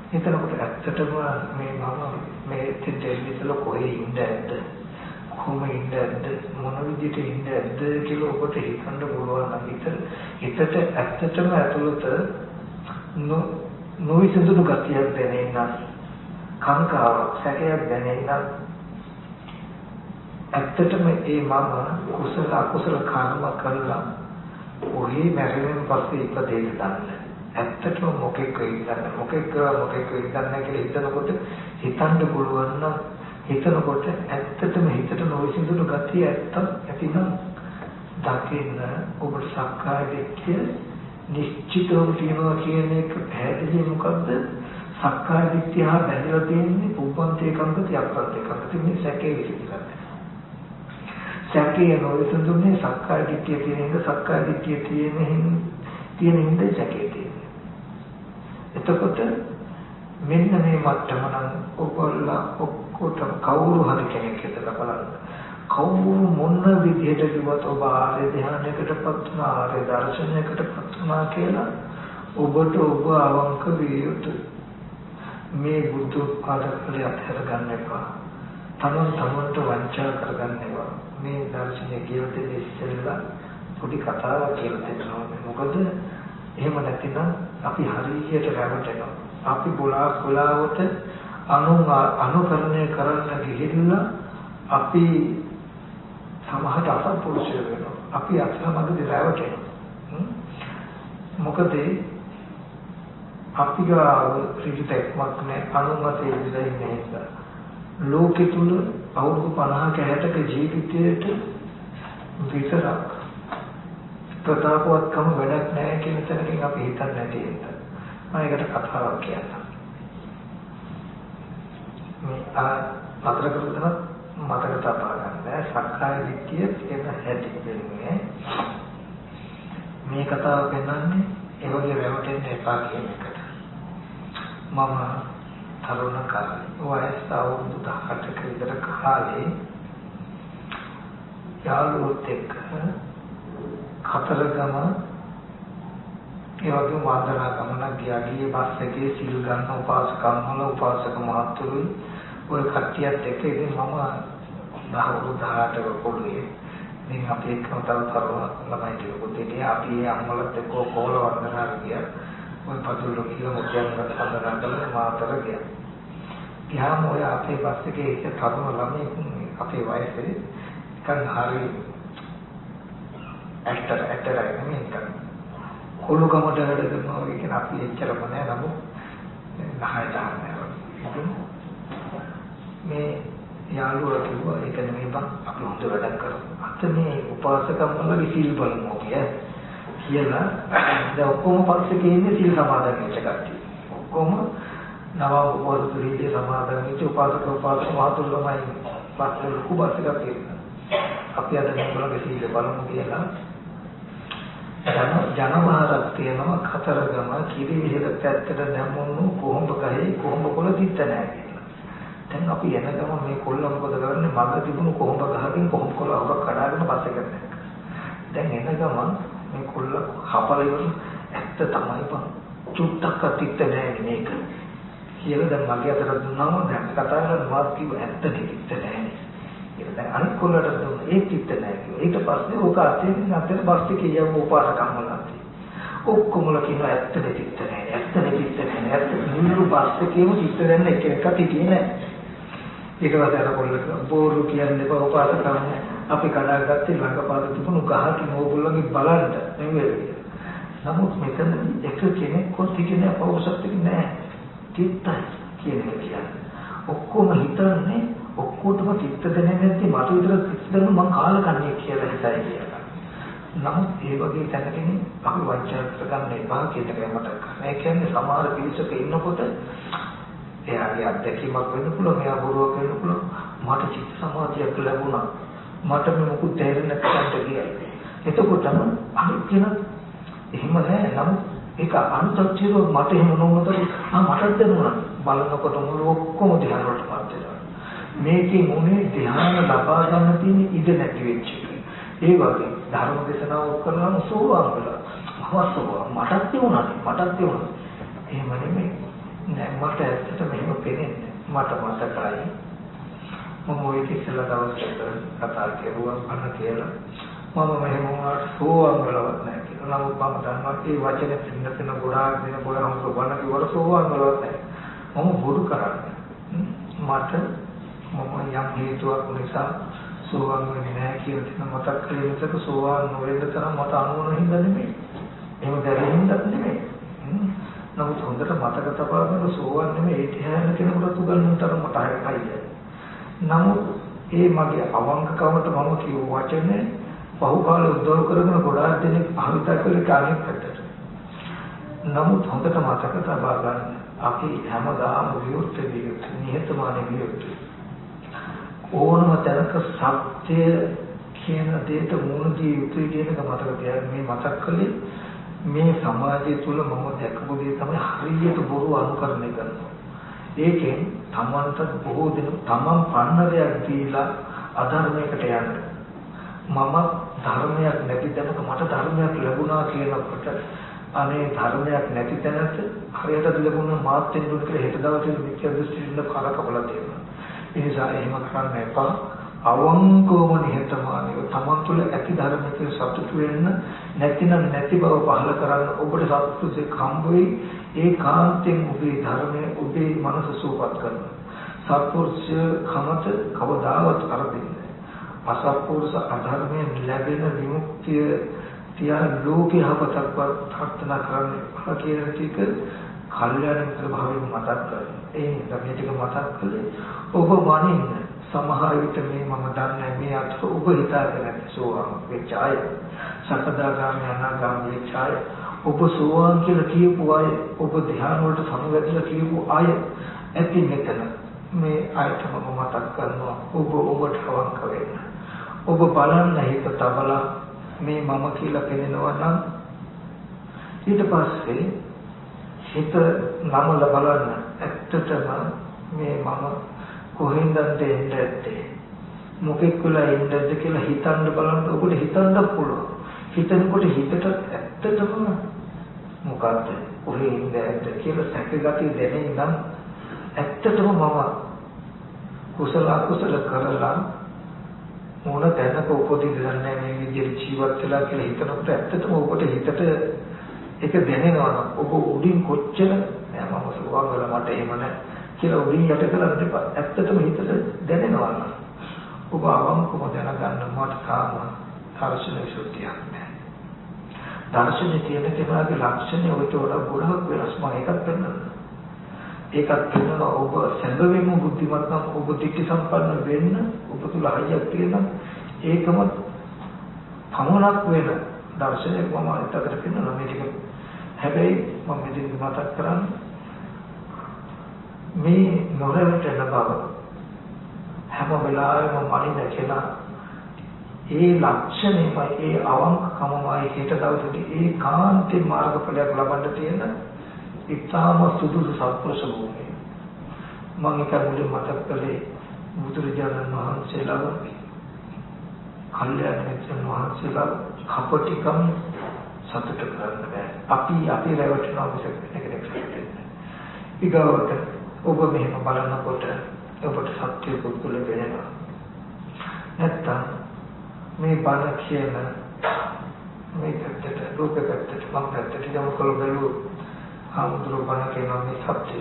හිතනකොට ඇත්තටම මේ මම මේ දෙවිදල කොහේ ඉඳද්ද කොහොම ඉඳද්ද මොන විදිහට ඉඳද්ද කියලා ඔබට හිතන්න පුළුවන් නම් හිතට ඇත්තටම ඇතුළත නොවිසඳුණු ගතියක් දැනෙන්න කාංකාවක් සැකයක් දැනෙන්න ඇත්තටම ඒ මම කුසල අකුසල කර්ම කරලා ඔහි මැරෙන්න පස්සේ ඉපදෙන්න දන්නේ. ඇත්තටම මොකෙක් වෙයිද මොකෙක් වෙයිද කියලා හිතනකොට හිතන්න පුළුවන් නම් හිතනකොට ඇත්තටම හිතට නොවිසඳුණු ගතිය ඇතිනම් දකින්න ඔබට සක්කාය දිට්ඨිය නිශ්චිතව තියෙනවා කියන එක පැහැදිලි. මොකද්ද? සක්කාය දිට්ඨිය හා බැඳලා තියෙන්නේ පුබ්බන්තේ කංකති අපරන්තේ කංකති මේ සැකේ විසිකරන. සැකේ නොවිසඳුනේ සක්කාය දිට්ඨිය කියන එක සක්කාය දිට්ඨිය තියෙන හින්දා සැකේ තියෙන්නේ. එතකොට මෙන්න මේ මට්ටම නම් ඔබලා ඔක්කොටම කවුරු හරි කෙනෙක් හිතලා බලන්න. කවුරු මොන විදිහට කිව්වත් ඔබ ආර්ය ධ්‍යානයකටපත් වුණා ආර්ය දර්ශනයකටපත් වුණා කියලා ඔබට ඔබ අවංක විය යුතුයි. මේ බුදු පාදකලේ අත්හැර ගන්න එපා. තමන්ට වංචා කරගන්න එපා. මේ දර්ශනය කියලා දෙන්න ඉස්සෙල්ලා පොඩි කතාවක් කියලා දෙනවා. මොකද එහෙම නැතිනම් අපි හරියට රැවටෙනවා. අපි බොලාවට අනුකරණය කරන්න ගිහිල්ලා අපි සමහරට අසත්පුරුෂය වෙනවා. අපි අත්‍යවශ්‍යමදී රැවටෙනවා. මොකද අපි ගාව ත්‍රිවිධයක් නේ අනුමතයේ විදිහින් නැහැ. ලෝකෙ තුල අවුරුදු 50ක 60ක ජීවිතයට විතරක් ප්‍රතාපවත්කම වැඩක් නැහැ කියන තැනකින් අපි හිතන්නේ නැති නිසා මම ඒකට කතාවක් කියන්නම්. මේ අතර කරුණා මතක තබා ගන්න. සක්කාය දිට්ඨිය කියන හැටි වෙන්නේ මේ කතාව පෙන්නන්නේ ඒ වගේ රැවටෙන්න එපා කියන එකට. මම තරුණ කාලේ වයස අවුරුදු 18ක විතර කාලේ යාළුවොත් එක්ක කතරගම ඒ වගේ වන්දනා ගමනක් ගියේ බස් එකේ සිල් ගන්න උපාසකම්මල උපාසක මහත්තුරුයි ඔය කට්ටියත් එක්ක ඉතින් මම 18ක පොඩුවේ ඉතින් අපි එක්කම තව තරුණ ළමයි ටිකකුත් ඉන්නේ අපි අම්මලත් එක්ක කොහොල වන්දනා ගියා ඔය පතුල කියලා මුත්‍යංග වන්දනා කළා මාතර ගියා ගියාම ඔය අපේ බස් එකේ එක තරුණ ළමයි අපේ වයසේ නිකන් හරි ඇටරයි නෙමෙයි. කොළුකමට වැඩ කරනවා කියන අපි එච්චරම නෑ නමුත් 10 මේ යාළුවා කිව්වා ඒක නෙමෙයි බං අපි හොඳ වැඩක් කරමු. අත මේ උපාසකම් වලගේ සීල් බලමු කියලා දැන් ඔක්කොම පස්සේ කියන්නේ සීල් සමාදන් වෙච්ච කට්ටිය. ඔක්කොම නව උපවාස රීතිය සමාදන් වෙච්ච උපාසක මහතුරුමයි පස්සේ ලොකු බස්සක් තියෙනවා. අපි අද මේගොල්ලෝගේ සීල බලමු කියලා ජනමාරක් තියෙනවා කතරගම කිරි විහෙල පැත්තට දැම්මුණු කොහොඹ ගහේ කොහොඹ කොළ තිත්ත නැහැ කියලා. දැන් අපි එන ගම මේ කොල්ල මොකද කරන්නේ මග තිබුණු කොහොඹ ගහකින් කොහොඹ කොළ අවුරක් කඩාගෙන පස්සේ කරන්නේ. දැන් එන ගම මේ කොල්ල හපල ඉවර ඇත්ත තමයි බං චුට්ටක් තිත්ත නැහැ මේක. කියලා දැන් මගේ අතට දුන්නාම දැන් කතා කරලා මාත් කිව්ව ඇත්ත තිත්ත නැහැ. ඒක දැන් අනිත් කොල්ලට දුන්න ඒ තිත්ත නැහැ කිව්වා. ඊට පස්සේ ඕක අතෙන් අතට බස් එකේ යව උපාසකම් වලත් ඔක්කොමල කියනවා ඇත්ත තිත්ත නැහැ. ඇත්ත තිත්ත නැහැ. ඇත්ත මුළු බස් එකේම තිත්ත දැන්න එක එක තිතියේ නැහැ. ඊට පස්සේ අර කොල්ල බෝරු කියන්නේ උපාසකම් අපි කඩාගත්තේ ළඟපාත තිබුණු ගහකින් ඕගොල්ලෝගේ බලන්න නෙමෙයි. නමුත් මෙතන එක කෙනෙක් කොටිකේ පෞරුෂත්වෙක නැහැ. තිත්තයි කියන එක කියන්නේ. ඔක්කොම හිතන්නේ ඔක්කොටම තිත්ත දෙන්නේ නැති මට විතර තිත්ත දෙන්න මං කාලකන්ණිය කියලා හිතයි කියලා. නමුත් ඒ වගේ තැනකින් අපි වංචාවක් ගන්න එපා කියන එක මතක ගන්න. ඒ කියන්නේ සමහර පිරිසක ඉන්නකොට එයාගේ අත්දැකීමක් වෙන්න පුළුවන්, එයා බොරුවක් වෙන්න පුළුවන්. මට චිත්ත සමාධියක් ලැබුණා. මට මේ මොකුත් තේරෙන්නේ නැත්නම් කියයි. එතකොටම අනිත් කෙනා එහෙම නැහැ. නමුත් ඒක අන්තර්ජීව මට එහෙම නොවුනොත් මටත් දැනුණා. බලනකොට මුළු ඔක්කොම ධ්‍යාන වලට පත් වෙනවා. මේකේ මොනේ ධ්‍යාන ලබා ගන්න තියෙන ඉඩ නැති වෙච්ච එක. ඒ වගේ ධර්ම දේශනාවක් කරනම සෝවාන් වෙලා අවස්සෝවා මටත් තියුණා. එහෙම නෙමෙයි. නෑ මට ඇත්තට මෙහෙම පේන්නේ. මට මතකයි. මම ওই ඉස්සෙල්ලා දවසකට කතා කරුවා අන්න කියලා. මම මෙහෙම වුණාට සෝවාන් වෙලවත් නැහැ කියලා. නමුත් මම දන්නවා ඒ වචනේ පින්නතන ගොඩාක් දෙන පොළොම සෝවාන් කිව්වට සෝවාන් වෙලවත් නැහැ. මම බොරු කරන්නේ. මට මම යම් හේතුවක් නිසා සෝවාන් වෙන්නේ නැහැ කියලා තියෙන මතක් කරේ විතර සෝවාන් නොවෙන්න තරම් මට අනුවන හින්දා නෙමෙයි. එහෙම දැනෙන්නත් නෙමෙයි. නමුත් හොඳට මතක තබා ගන්න සෝවාන් නෙමෙයි ඒ ධ්‍යාන කෙනෙකුට උගන්වන තරම් මට හරියයි. නමුත් ඒ මගේ අවංකකමට මම කියව වචනේ බහුකාලේ උදව් කරගෙන ගොඩාක් දෙනෙක් භාවිත කළේ කාණික් පැත්තට. නමුත් හොඳට මතක තබා ගන්න අපි හැමදාම විවෘත නිහතමානී විවෘත ඕනම තැනක සත්‍ය කියන දෙයට මුහුණ දී යුතුයි කියන එක මතක තියාගන්න. මේ මතක් කළේ මේ සමාජය තුළ මම දැකපු දේ තමයි හරියට බොරු අනුකරණය කරනවා. ඒකෙන් තමන්ට බොහෝ දෙනෙක් තමන් පන්න දෙයක් දීලා අධර්මයකට යන්න. මම ධර්මයක් නැති තැනක මට ධර්මයක් ලැබුණා කියනකොට අනේ ධර්මයක් නැති තැනට හරියට ලැබුණ මාත් වෙන දුක කියලා හෙට දවසේ මිත්‍යා දෘෂ්ටිින්ද කරකවලා තියෙනවා. ඒ නිසා එහෙම කරන්න එපා. අවංකවම නිහතමානීව තමන් තුළ ඇති ධර්මයක සතුටු වෙන්න නැතිනම් නැති බව පහළ කරන්න ඔබට සතුටුසෙක් හම්බ වෙයි. ඒ කාන්තෙන් ඔබේ ධර්මයේ ඔබේ මනස සූපත් කරනවා. සත්පුරුෂ කමත කවදාවත් අරදින්නේ. අසත්පුරුෂ අධර්මයෙන් ලැබෙන විමුක්තිය තියා ලෝකේ හපතක්වත් ප්‍රාර්ථනා කරන්නේ කියන ටික කල්යාණ මිත්‍ර භාවයෙන් මතක් කරගන්න. ඒ මේ ටික මතක් කළේ ඔබ වනින්න සමහර විට මේ මම දන්නේ මේ අතට ඔබ හිතාගෙන සෝවාන් වෙච්ච අය සකදාගාමී අනාගාමී වෙච්ච අය ඔබ සෝවාන් කියලා කියපු අය ඔබ ධ්‍යාන වලට සමවැදලා කියපු අය ඇති මෙතන මේ අයටම මතක් කරනවා ඔබට අවංක වෙන්න. ඔබ බලන්න හිත තබලා මේ මම කියලා පෙනෙනවා නම් ඊට පස්සේ හිත නමල බලන්න ඇත්තටම මේ මම කොහෙන්ද එන්නේ ඇත්තේ මොකෙක් වෙලා ඉන්නද කියලා හිතන්න බලන්න. ඔබට හිතන්න පුළුවන්. හිතනකොට හිතට ඇත්තටම මොකද්ද කොහේ ඉන්නේ ඇත්ත කියලා සැකගතිය දැනෙන්න නම් ඇත්තටම මම කුසල අකුසල කරලා මොන තැනක උපදින්නේ මේ විදිහට ජීවත් වෙලා කියලා හිතනකොට ඇත්තටම ඔබට හිතට ඒක දැනෙනවා. ඔබ උඩින් කොච්චර නෑ මම සුවාන් වෙලා මට එහෙම නෑ කියලා උඩින් යට කළා දෙපා ඇත්තටම හිතට දැනෙනවා. ඔබ අවංකව දැනගන්න මට තාම දර්ශන විසුද්ධියක් නෑ. දර්ශනේ තියෙන කෙනාගේ ලක්ෂණය ඔයිට වඩා ගොඩක් වෙනස්. මම ඒකත් පෙන්නනවා. ඒකත් පෙන්නනවා ඔබ සැබවින්ම බුද්ධිමත් නම් ඔබ දිට්ඨි සම්පන්න වෙන්න ඔබ තුල හයියක් තියෙනවා. ඒකම පමණක් වෙන දර්ශනයක් මම අතකට පෙන්නනවා මේ ටික. හැබැයි මම මෙතන මතක් කරන්නේ මේ නොරවටන බව හැම වෙලාවෙම මනින්න කියලා ඒ ලක්ෂණයමයි ඒ අවංකකමයි හිත දවසේදී ඒ කාන්තේ මාර්ගඵලයක් ලබන්න තියෙන ඉතාම සුදුසු සත්පුරුෂ භූමිය. මම ඒක මුලින් මතක් කළේ බුදුරජාණන් වහන්සේලා කල්යාණ මිත්‍රයන් වහන්සේලා කපටිකම් සතුට කරන්න බෑ. අපි රැවටෙනවා මිසක් වෙන කෙනෙක් සතුටෙන්නේ. ඊගොල්ලෝ ඔබ මෙහෙම බලනකොට ඔබට සත්‍ය පුදුල වෙනවා. නැත්තම් මේ බණ කියන මේ පැත්තට රූප පැත්තට මම පැත්තට යමු කළොත් ආමුදුර බණ කියන මේ සත්‍ය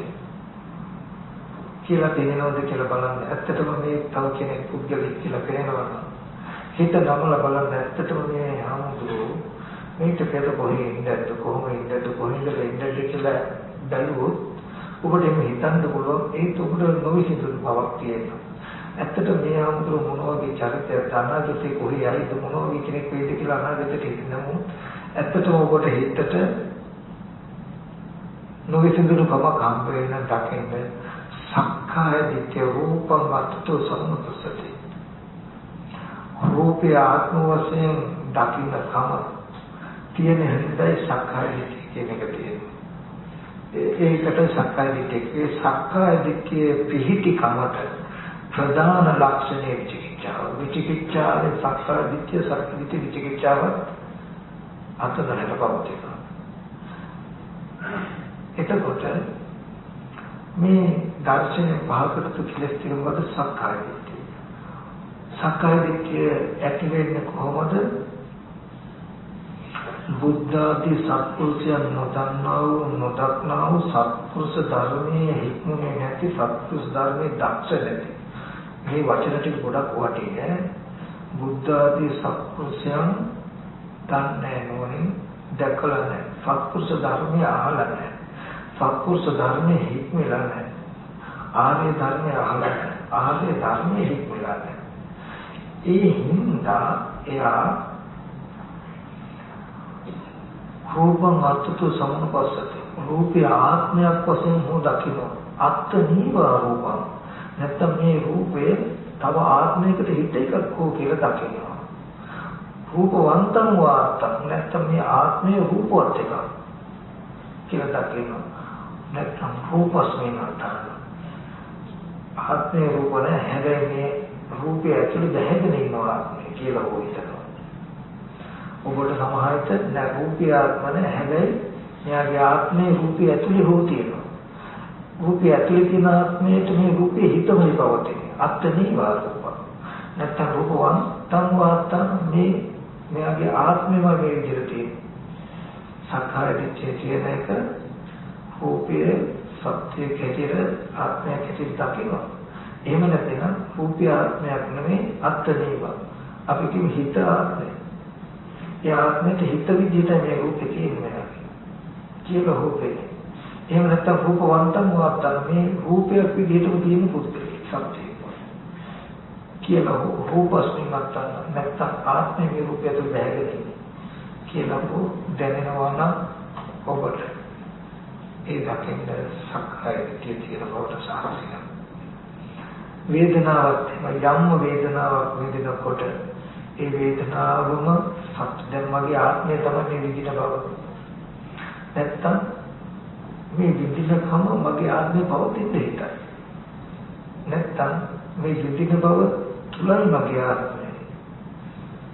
කියලා තේරෙනවද කියලා බලන්න. ඇත්තටම මේ තව කෙනෙක් පුද්ගලෙක් කියලා පේනවද? හිත නමලා බලන්න ඇත්තටම මේ ආමුදුර මේක පෙර කොහේ ඉඳද්ද කොහොම ඉඳද්ද කොහෙන්ද ඉඳද්ද කියලා බැලුවොත් ඔබට මේ හිතන්න පුළුවන් ඒත් ඔබට නොවිසිතුරු බවක් තියෙනවා. ඇත්තට මේ ආමුදුර මොන වගේ චරිතයක් අනාගතේ කොහේ යයිද මොන වගේ කෙනෙක් වෙයිද කියලා අනාගතේ හිතනමු. ඇත්තටම ඔබට හිතට නොවිසිතුරු බවක් හම්බ වෙන දකින්න සක්කාය දිට්ඨිය රූපං වත්තු සම්මුතසති. රූපය ආත්ම වශයෙන් දකින්න කම තියෙන හිඳයි සක්කාය දිට්ඨිය කියන එක තියෙනවා. ඒකට සක්කාය දිට්ඨිය සක්කාය දිට්ඨිය පිහිටි කමට ප්‍රධාන ලක්ෂණය විචිකිච්ඡාව. විචිකිච්ඡාවේ සක්කාය දිට්ඨිය සක්කාය විචිකිච්ඡාව අතදැනට පවතිනවා. එතකොට මේ දර්ශනය පහකට කෙලස් තිරුවද සක්කාය දිට්ඨිය. සක්කාය දිට්ඨිය ඇති වෙන්නේ කොහොමද? බුද්ධාදී සත්පුරුෂයන් නොදන්නා වූ සත්පුරුෂ ධර්මයේ හික්මුනේ නැති සත්පුරුෂ ධර්මයේ දක්ෂ නැති. මේ වචන ටික ගොඩක් වටිනේ. බුද්ධාදී සත්පුරුෂයන් දන්නේ නොවනින් දැකලා නැහැ. සත්පුරුෂ ධර්මයේ අහලා නැහැ. සත්පුරුෂ ධර්මයේ හික්මලා නැහැ. ආර්ය ධර්මයේ අහලා නැහැ. ආර්ය ධර්මයේ හික්මලා නැහැ. ඒ හින්දා එයා රූපං අත්තු සම්පස්සති. රූපය ආත්මයක් වශයෙන් හෝ දකින්න. අත්ත නීව රූපං. නැත්නම් මේ රූපය තව ආත්මයකට හිත එකක් හෝ කියලා දකිනවා. රූපවන්තං වාත්තං. නැත්නම් මේ ආත්මයේ රූපවත් එකක් කියලා දකිනවා. නැත්නම් රූපස්මේ නැත්නම් ආත්මයේ රූප නැහැ. හැබැයි මේ රූපය ඇතුළේ දැහැගෙන ඉන්නවා ආත්මය කියලා හෝ හිතනවා. ඔබට සමහරට නැ රූපය ආත්ම නැහැ. හැබැයි එයාගේ ආත්මේ රූපය ඇතුලේ හෝ තියෙනවා. රූපය ඇතුලේ තියෙන ආත්මයට මේ රූපේ හිතමයි පවතින. අත්නී වාරූප. නැත්නම් රූපවන් තං වාත්තං මේ මෙයාගේ ආත්මෙම මේ විදිහට තියෙන. සක්කාය දිට්ඨිය කියන එක රූපයේ සත්‍ය කැටියට ආත්මයක් හැටියට දකිනවා. එහෙම නැත්නම් රූපය ආත්මයක් නෙමෙයි අත්නීව. අපි කිව්ව හිත ආත්මය. ඒ ආත්මයට හිත විදිහට මේ රූපේ තියෙනවා කියලා රූපේ. එහෙම නැත්නම් රූපවන්තම් වාත්තම් මේ රූපයක් විදිහටම තියෙන පුද්ගලෙක් සත්‍යයක් කියලා රූපස්මින් නැත්නම් ආත්මේ මේ රූපය තුළ බැහැගෙන කියලා දැනෙනවා නම් ඔබට ඒ දකින්න සක්කාය දිට්ඨිය තියෙන බවට සාහසික වේදනාවක් යම් වේදනාවක් විඳිනකොට ඒ වේදනාවම දැන් මගේ ආත්මය තමයි විඳින බව. නැත්තම් මේ විඳිනකම මගේ ආත්මය පවතින දෙයකයි. නැත්තම් මේ විඳින බව තුලයි මගේ ආත්මය.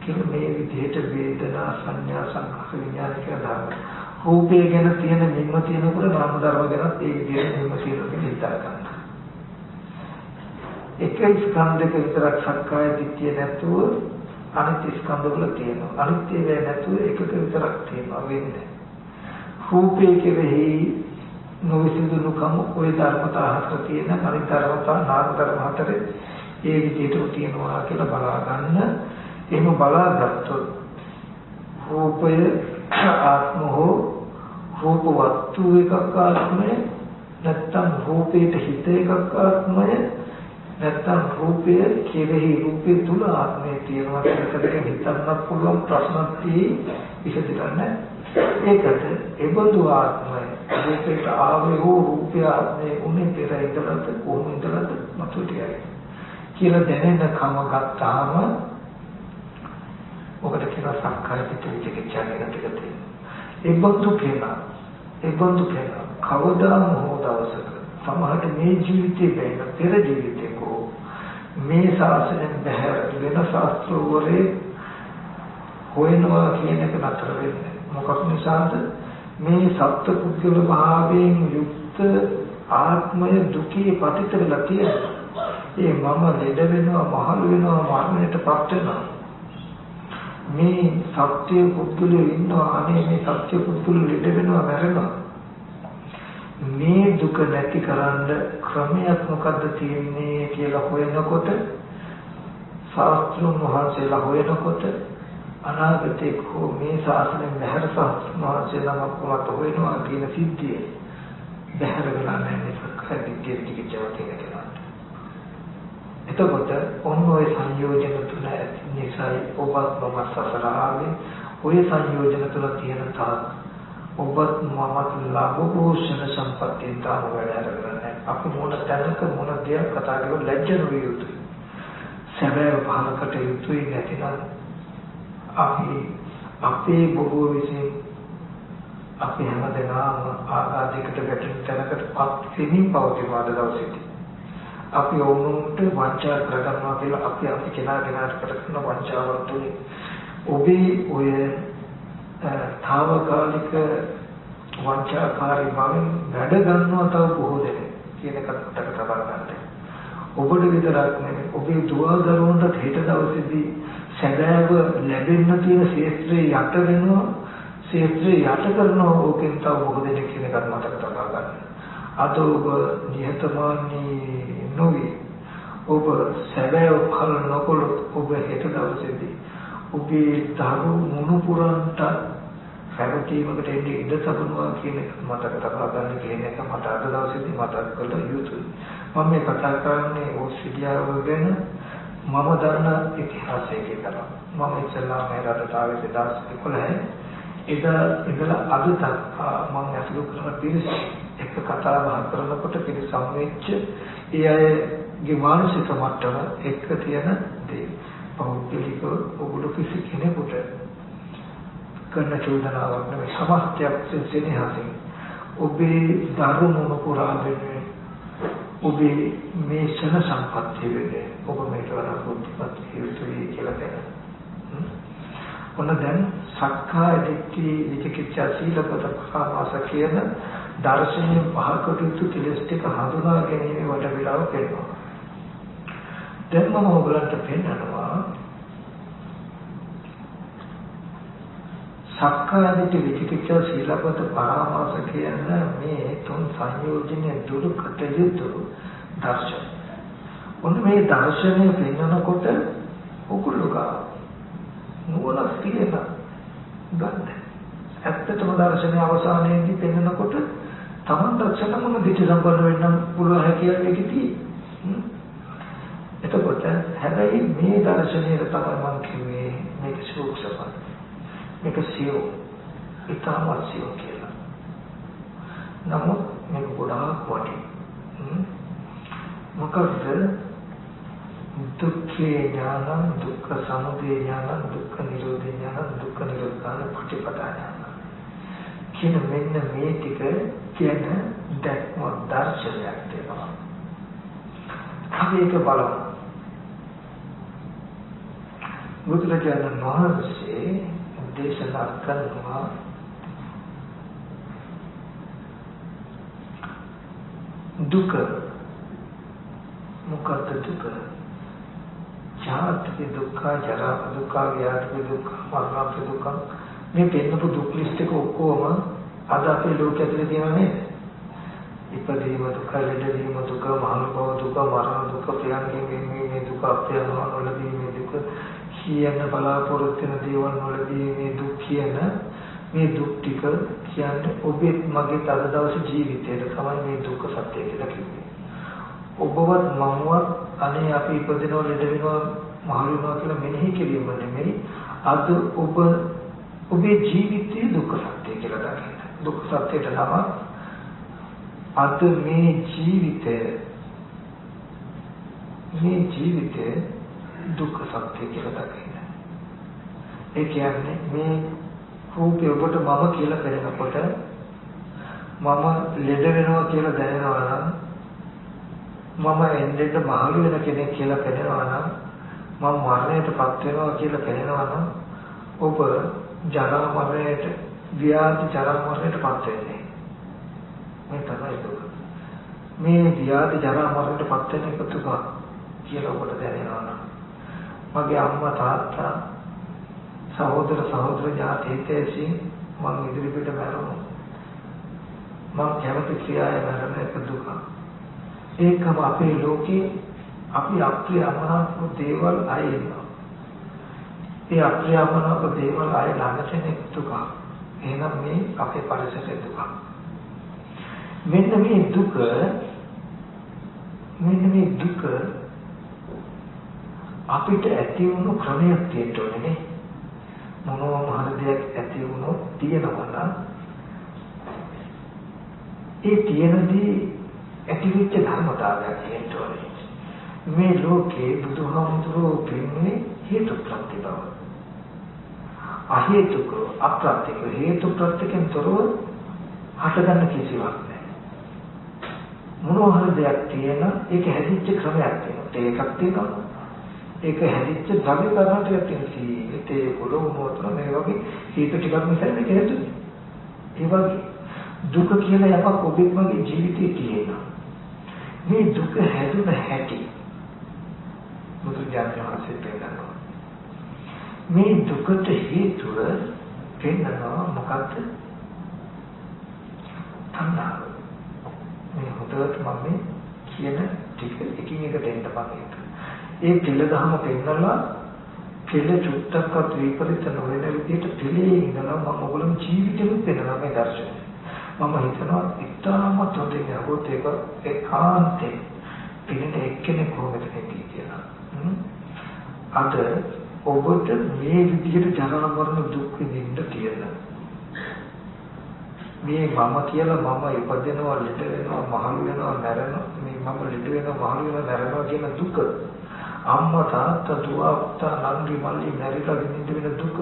කියලා මේ විදිහට වේදනා සංඥා සංඛාර විඥාන කියලා දානවා. රූපය ගැන තියෙන නිම්ම තියෙනකොට නාම ධර්ම ගැන ඒ විදිහට නිම්ම තියෙනවා හිතා ගන්න. එක ස්කන්ධයක විතරක් සක්කාය දිට්ඨිය නැතුව අනිත්‍ය ස්කන්ධ වල තියෙනවා. අනිත්‍ය වේ නැතුව එකක විතරක් තියෙනවා වෙන්නේ. රූපේ කෙරෙහි නොවිසඳුනුකම ඔය ධර්මතා හතර තියෙන අනිත් ධර්මතා නාම ධර්ම හතරේ ඒ විදිහට තියෙනවා කියලා බලා ගන්න. එහෙම බලාගත්තොත් රූපය ආත්ම හෝ රූප වස්තු එකක් ආත්මය නැත්නම් රූපයට හිත එකක් ආත්මය නැත්නම් රූපය කෙරෙහි රූපය තුල ආත්මය තියෙනවා කියලා හිතන්න පුළුවන් ප්‍රශ්නක් විසඳන්න. ඒකට ඒබඳු ආත්මය රූපයට ආවේ හෝ රූපය ආත්මය උනේ පෙර ඉඳලාද කොහොම ඉඳලාද මතුටියයි කියලා දැනෙන කම ගත්තාම ඔකට කියනවා සංඛාර පිටිවිචකච්ඡා කියන ටික තියෙනවා. ඒබඳු කෙනා කවදාම හෝ දවසක සමහරට මේ ජීවිතේ බැහැ පෙර ජීවිතේක මේ ශාසනයෙන් බැහැර වෙන ශාස්ත්‍රවලේ හොයනවා කියන එක නතර වෙන්නේ. මොකක් නිසාද? මේ සත්‍ය පුද්ගල භාවයෙන් යුක්ත ආත්මය දුකේ පතිත වෙලා තියෙනවා. ඒ මම ලෙඩ වෙනවා, මහලු වෙනවා, මරණයටපත් වෙනවා. මේ සත්‍ය පුද්ගලයෝ ඉන්නවා. අනේ මේ සත්‍ය පුද්ගලයෝ ලෙඩ වෙනවා, මැරෙනවා. මේ දුක නැති කරන්න ක්‍රමයක් මොකද්ද තියෙන්නේ කියලා හොයනකොට ශාස්ත්‍රඥ වහන්සේලා හොයනකොට අනාගතේ කෝ මේ ශාසනයෙන් බැහැර ශාස්ත්‍රඥ වහන්සේලා මොකක්ද හොයනවා කියන සිද්ධිය බැහැර වෙලා නැහැ සක්කාය දිට්ඨිය ටිකචවතිනවා. එතකොට ඔන්න ඔය සංයෝජන තුන නිසායි ඔබත් මම සසරාවේ ඔය සංයෝජන තුන තියෙන තාක් ඔබත් මමත් ලාභෝෂණ සම්පත්තිය තාම වැඩ කරන්නේ. අපි මොන තැනක මොන දෙයක් කතා කරලා ලැජ්ජ නොවිය යුතුයි. සැබෑ භාවකට යුතුයි නැතිනම් අපි අපේ බොහෝ විසින් අපි හැමදෙනාම ආගාධයකට වැටෙන තැනකටපත් වෙමින් පවතින අද දවසේදී අපි වුණුන්ට වංචා කරගන්නවා කියලා අපි කෙනාට කරන වංචාවක් තුනේ ඔබේ ඔය තාවකාලික වංචාකාරී බවෙන් වැඩ ගන්නවා තව බොහෝ දෙනෙක් කියන එකත් මතක තබා ගන්න. ඔබට විතරක් නෙමෙයි ඔබේ දුවා දරුවන්ට හෙට දවසේදී සැබෑව ලැබෙන්න තියෙන ශේත්‍රයේ යට වෙනවා, ශේත්‍රයේ යට කරනවා ඕකෙන් තව බොහෝ දෙනෙක් කියන එකත් මතක තබා ගන්න. අද ඔබ නිහතමානී නොවි ඔබ සැබෑව පහළ නොකළොත් ඔබ හෙට දවසේදී ඔබේ දරු මුණුපුරන්ට රැවටීමකට එන්නේ ඉඩ තබනවා කියන එක මතක තබා ගන්න කියන එක මට අද දවසේදී මතක් කළ යුතුයි. මම මේ කතා කරන්නේ ඕස්ට්‍රේලියාව ගැන මම දන්න ඉතිහාසය කියලා. මම ඉස්සෙල්ලා මේ රටට ආවේ 2011 එදා ඉඳලා අද දක්වා මම ඇසුරු කරන පිරිස එක්ක කතා බහ කරනකොට පිරිස සම්වෙච්ච ඒ අයගේ මානසික මට්ටම එක්ක තියෙන දේ පෞද්ගලික ඔබට කිසි කෙනෙකුට කරන චෝදනාවක් නෙවෙයි සමස්තයක් සෙනෙහසින් ඔබේ දරුණු පුරා වෙනුවෙන් ඔබේ මේ ශන සම්පත්තිය වෙන්නේ ඔබ මේක වඩා බුද්ධිමත් යුතුයි කියලා දැන. ඔන්න දැන් සක්කාය දිට්ඨි විචිකිච්ඡා සීලපත පරාමාස කියන දර්ශනීය පහකට යුතු කෙලෙස් ටික හඳුනා ගැනීම වට විලාව පෙන්නනවා. දැන් මම ඔයගලන්ට පෙන්නනවා සක්කාය දිට්ඨි විචිකිච්ඡා සීලපත පරාමාස කියන මේ තුන් සංයෝජන දුරු කටයුතු දර්ශන. ඔන්න මේ දර්ශනය පෙන්නකොට ඔකුලුකා නුවණක් තියෙන ගන්න. ඇත්තටම දර්ශනය අවසානයේදී පෙන්නකොට තමන් දර්ශන මොන දිට්ඨි සම්පන්න වෙන්න පුළුවන් හැකියාව එකදී. එතකොට හැබැයි මේ දර්ශනයේ තමයි මම කිව්වේ මේක සූක්ෂමයි. මේක සියෝ ඉතාමත් සියෝ කියලා. නමුත් මේක ගොඩාක් වටි. මොකද දුක්ඛේ ඥානං දුක්ඛ සමුදය ඥානං දුක්ඛ නිරෝධ ඥානං දුක්ඛ නිරෝධාන ප්‍රතිපදා ඥානං කියන මෙන්න මේ ටික කියන දැක්ම දර්ශනයක් තියෙනවා. අපි ඒක බලමු. බුදුරජාණන් වහන්සේ දේශනා කරනවා දුක මොකක්ද දුක? ජාති දුක්ඛ, ජරා දුක්ඛ, ව්‍යාධි දුක්ඛ, මරණ දුක්ඛ මේ පෙන්නපු දුක් ලිස්ට් එක ඔක්කොම අද අපේ ලෝකයේ ඇතුලේ තියෙනවා නේද? ඉපදීම දුක, ලෙඩවීම දුක, මහලු බව දුක, මරණ දුක, ප්‍රියංගෙන් මේ දුක, අප්‍රියයන්වල වලදී මේ දුක කියන බලාපොරොත්තු වෙන දේවල් වලදී මේ දුක් කියන මේ දුක් ටික කියන්නේ ඔබේ මගේ තද දවසේ ජීවිතේට තමයි මේ දුක්ඛ සත්‍ය කියලා කිව්වේ. ඔබවත් මමවත් අනේ අපි ඉපදිනවා ලෙඩ වෙනවා මහලු වෙනවා කියලා මෙනෙහි කිරීම නෙමෙයි. අද ඔබේ ජීවිතයේ දුක්ඛ සත්‍ය කියලා දකින්න. දුක්ඛ සත්‍යයට නම අද මේ ජීවිතේ දුක්ඛ සත්‍ය කියලා දකින්න. ඒ කියන්නේ මේ රූපය ඔබට මම කියලා පෙනෙනකොට මම ලෙඩ වෙනවා කියලා දැනෙනවා නම් මම එන්නෙත් මහලු වෙන කෙනෙක් කියලා පෙනෙනවා නම් මම මරණයටපත් වෙනවා කියලා පෙනෙනවා නම් ඔබ ජරා මරණයට ව්‍යාධි ජරා මරණයටපත් වෙන්නේ මේ තමයි දුක. මේ ව්‍යාධි ජරා මරණයටපත් වෙන එක දුක කියලා ඔබට දැනෙනවා නම් මගේ අම්මා තාත්තා සහෝදර ඥාති හිතේසින් මම ඉදිරියට මැරුණා. මම කැමති ක්‍රියාවේ මැරෙන එක දුක. ඒකම අපේ ලෝකේ අපි අප්‍රිය අමනාප දේවල් අයින්නවා. ඒ අප්‍රිය අමනාප දේවල් අය ළඟට දුක. එහෙනම් මේ අපේ පරිසරයේ දුක. මෙන්න මේ දුක අපිට ඇති වුණු ක්‍රමයක් තියෙන්න නේ. මොනවාම හරි දෙයක් ඇති වුණොත් තියෙනවා නම් ඒ තියෙනදී ඇතිවෙච්ච ධර්මතාවයක් තියෙන්න ඕනේ. මේ ලෝකේ බුදුහාමුදුරුවෝ කියන්නේ හේතු ප්‍රත්‍ය බව. අහේතුක අප්‍රත්‍යක හේතු ප්‍රත්‍යයෙන් තොරව හටගන්න කිසිවක් නැහැ. මොනවා හරි දෙයක් තියෙන ඒක හැදිච්ච ක්‍රමයක් තියෙනවා. ඒකක් තියෙනවා. ඒක හැදිච්ච ධර්ම කරණයක් තියෙනවා. ඒ පොළොව මොතන මේ වගේ හේතු ටිකක් නිසා මේක හේතුනේ. ඒ වගේ දුක කියලා යමක් ඔබේ මගේ ජීවිතේ තියෙනවා. මේ දුක හැදුන හැටි බුදුජානකයන්සේ පෙන්නනවා. මේ දුකට හේතුව පෙන්නනවා මොකක්ද? තණ්හාව. මේ හොඳට මම කියන ටික එකින් එකට එන්න බලන්න. ඒ පිළිදහම පෙන්නලා කෙල චුට්ටක්වත් විපරිත නොවන විදිහට පිළේ ඉඳලා මම ඔයගොල්ලෝ ජීවිතෙත් පෙන්නනවා මේ දර්ශනය. මම හිතනවා ඉතාමත් හොඳින් අහුවොත් ඒක ඒකාන්තේ පිළින එක්කෙනෙක් කොහොමද කියලා. අද ඔබට මේ විදිහට ජරා මරණ දුක් විඳින්න තියෙනවා. මේ මම කියලා මම ඉපදෙනවා ලෙඩ වෙනවා මහලු වෙනවා මැරෙනවා මේ මම ලෙඩ වෙනවා මහලු වෙනවා මැරෙනවා කියන දුක අම්මා තාත්තා දුව පුතා නංගි මල්ලි මැරිලා විඳින්න වෙන දුක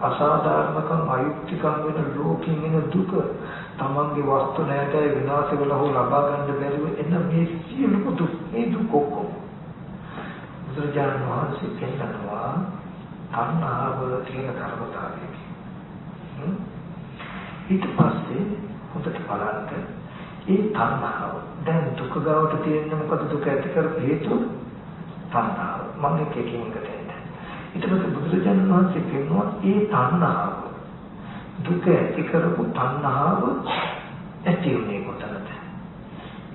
අසාධාරණකම් අයුක්තිකම් වෙන ලෝකෙින් එන දුක තමන්ගේ වස්තු නැතයි විනාශ වෙලා හෝ ලබා ගන්න බැරිව එන මේ සියලු දුක් මේ දුක ඔක්කොම බුදුරජාණන් වහන්සේ කියනවා තණ්හාව කියන ධර්මතාවය. ඊට පස්සේ හොඳට බලන්න ඒ තණ්හාව දැන් දුක ගාවට තියෙන්නේ මොකද දුක ඇති කරපු හේතුව තණ්හාව. මම එකකින් එකට එන්නේ. ඊට පස්සේ බුදුරජාණන් වහන්සේ කියනවා ඒ තණ්හාව දුක ඇති කරපු තණ්හාව ඇති වුණේ කොතනද?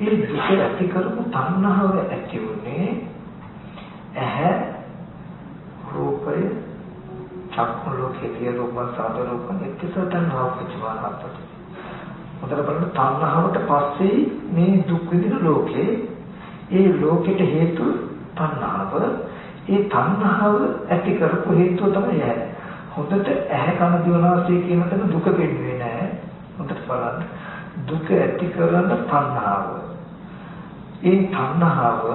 ඒ දුක ඇති කරපු තණ්හාව ඇති වුණේ ඇහැ රූපය චක්ඛු ලෝකයේ රූප සාද රූප නිත්‍යස තණ්හාව පච්චවානප්පති. උතර බලන්න තණ්හාවට පස්සේ මේ දුක් විඳින ලෝකේ ඒ ලෝකෙට හේතු තණ්හාව. ඒ තණ්හාව ඇති කරපු හේතුව තමයි ඇහැ. හොඳට ඇහැ කන දිවනාසය කියන තැන දුක පෙන්නේ නැහැ. හොඳට බලන්න දුක ඇති කරන තණ්හාව. ඒ තණ්හාව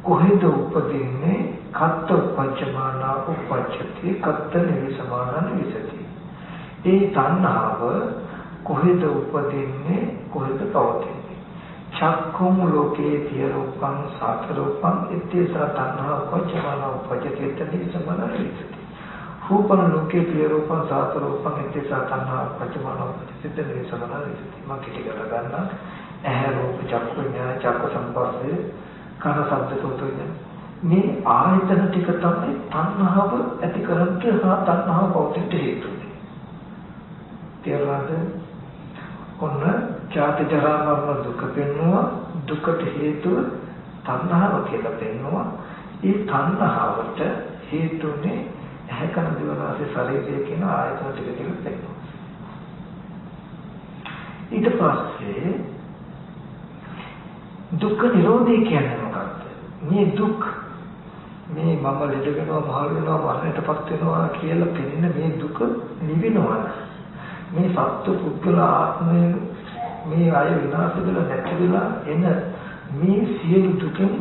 කොහෙද උපදින්නේ? කත්ත උපච්චමානා උපච්චති කත්ත නිවිසමානා නිවිසති. ඒ තණ්හාව කොහෙද උපදින්නේ? කොහෙද පවතින්නේ? චක්කුම් ලෝකේ තිය රූපං සාත රූපං ඉත්තේස තණ්හා උපච්චමානා උපච්චති නිවිසමානා නිවිසති. රූපං ලෝකේ තිය රූපං සාත රූපං ඉත්තේස තණ්හා උපච්චමානා උපච්චති නිවිසමානා නිවිසති. මම කිටි කරලා ගන්න. ඇහැ රූප චක්කු ඥාන චක්ක සම්පස්සේ කන ශබ්ද සෝත මේ ආයතන ටික තමයි තණ්හාව ඇති කරන්ට හා තණ්හාව පෞද්ගලික හේතු. තේරුණාද? ඔන්න ජාති ජරා මරණ දුක පෙන්නවා. දුකට හේතුව තණ්හාව කියලා පෙන්නවා. ඒ තණ්හාවට හේතුනේ ඇහැ කන දිව නාසය ශරීරය කියන ආයතන ටික කියලා පෙන්නනවා. ඊට පස්සේ දුක්ඛ නිරෝධය කියන්නේ මොකක්ද? මේ දුක් මේ මම ලෙඩ වෙනවා මහලු වෙනවා මරණයටපත් වෙනවා කියලා පෙනෙන මේ දුක නිවෙනවා. මේ සත්ව පුද්ගල ආත්මය මේ අය විනාශ වෙලා නැති වෙලා එන මේ සියලු දුකෙන්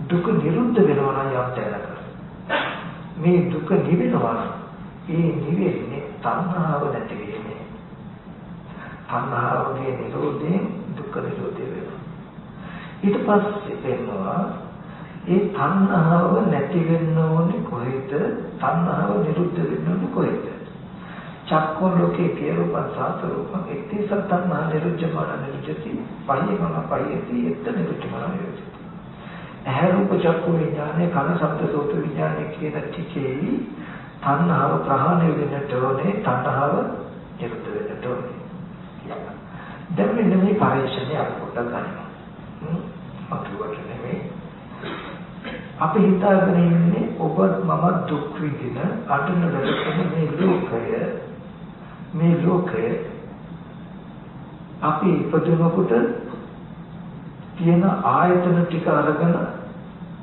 දුක නිරුද්ධ වෙනවා නම් යම් මේ දුක නිවෙනවා. ඒ නිවෙන්නේ තණ්හාව නැති වෙන්නේ. තණ්හාවගේ නිරෝධයෙන් දුක්ඛ නිරෝධය වෙනවා. ඊට පස්සේ වෙනවා ඒ තණ්හාව නැති වෙන්න ඕනේ කොහෙද? තණ්හාව නිරුද්ධ වෙන්න ඕනේ කොහෙද? චක්කෝ ලෝකේ කේරූපං සාතරූපං එක්තිස තණ්හා නිරුද්ධමාන නිරුද්ධති පහියමන පහියති එත් නිරුද්ධමාන නිරුද්ධති. ඇහැ රූප චක්කු විඥානේ කන ශබ්ද සෝත විඥානේ කියන ටිකේ තණ්හාව ප්‍රහාණය වෙන්නට ඕනේ, තණ්හාව නිරුද්ධ වෙන්නට ඕනේ. දැන් මෙන්න මේ පරිශ්‍රණය අපි පොඩ්ඩක් ගන්නවා. අතුවට නෙමෙයි. අපි හිතාගෙන ඉන්නේ ඔබ මම දුක් විඳින අටන වැඩකම මේ ලෝකය අපි ඉපදුනකොට තියෙන ආයතන ටික අරගෙන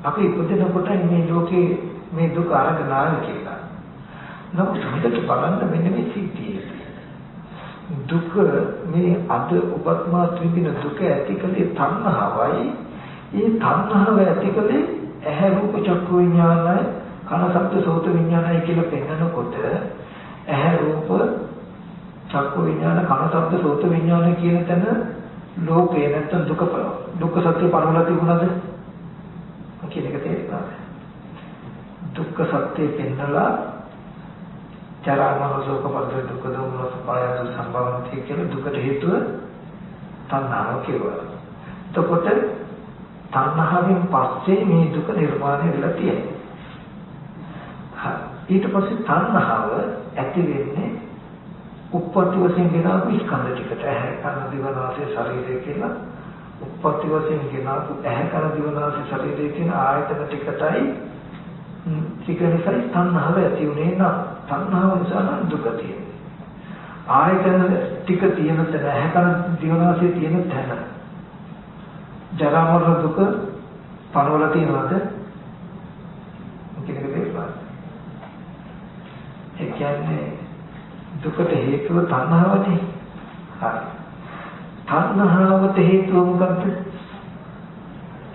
අපි ඉපදිනකොට මේ ලෝකේ මේ දුක අරගෙන ආවේ කියලා. නමුත් හොඳට බලන්න මෙන්න මේ සිද්ධිය. දුක මේ අද ඔබත් මා ත්‍රිවිධ දුක ඇතිකලේ තණ්හාවයි. ඒ තණ්හාව ඇතිකලේ ඇහැ රූප චක්කු විඥානයි කන ශබ්ද සෝත විඥානයි කියලා පෙන්නකොට ඇහැ රූප චක්කු විඥාන කන ශබ්ද සෝත විඥාන කියන තැන ලෝකේ නැත්තම් දුක්ඛ සත්‍ය පරවලා තිබුණාද? කියන එක තේරුණාද? දුක්ඛ සත්‍ය පෙන්නලා ජරා මරණ ශෝක පරිදේ දුක්ඛ දෝමන සුපායස සම්භවන්ති කියන දුකට හේතුව තණ්හාව කියලා. එතකොට තණ්හාවෙන් පස්සේ මේ දුක නිර්මාණය වෙලා තියෙනවා. ඊට පස්සේ තණ්හාව ඇති වෙන්නේ උප්පත්ති වශයෙන් ගෙනාවු ස්කන්ධ ටිකට. ඇහැ කන දිව නාසය ශරීරය කියලා උප්පත්ති වශයෙන් ගෙනාවු ඇහැ කන දිව නාසය ශරීරය කියන ආයතන ටිකටයි ටික නිසා තණ්හාව ඇති උනේ නම් තණ්හාව නිසා නම් දුක තියෙන්නේ. ආයතන ටික තියෙන තැන ඇහැ කන දිව නාසය තියෙන තැන ජරා මරණ දුක පරවල තියනවාද? මොකද ඒ කියන්නේ දුකට හේතුව තණ්හාවනේ. හරි. තණ්හාවට හේතුව මොකද්ද?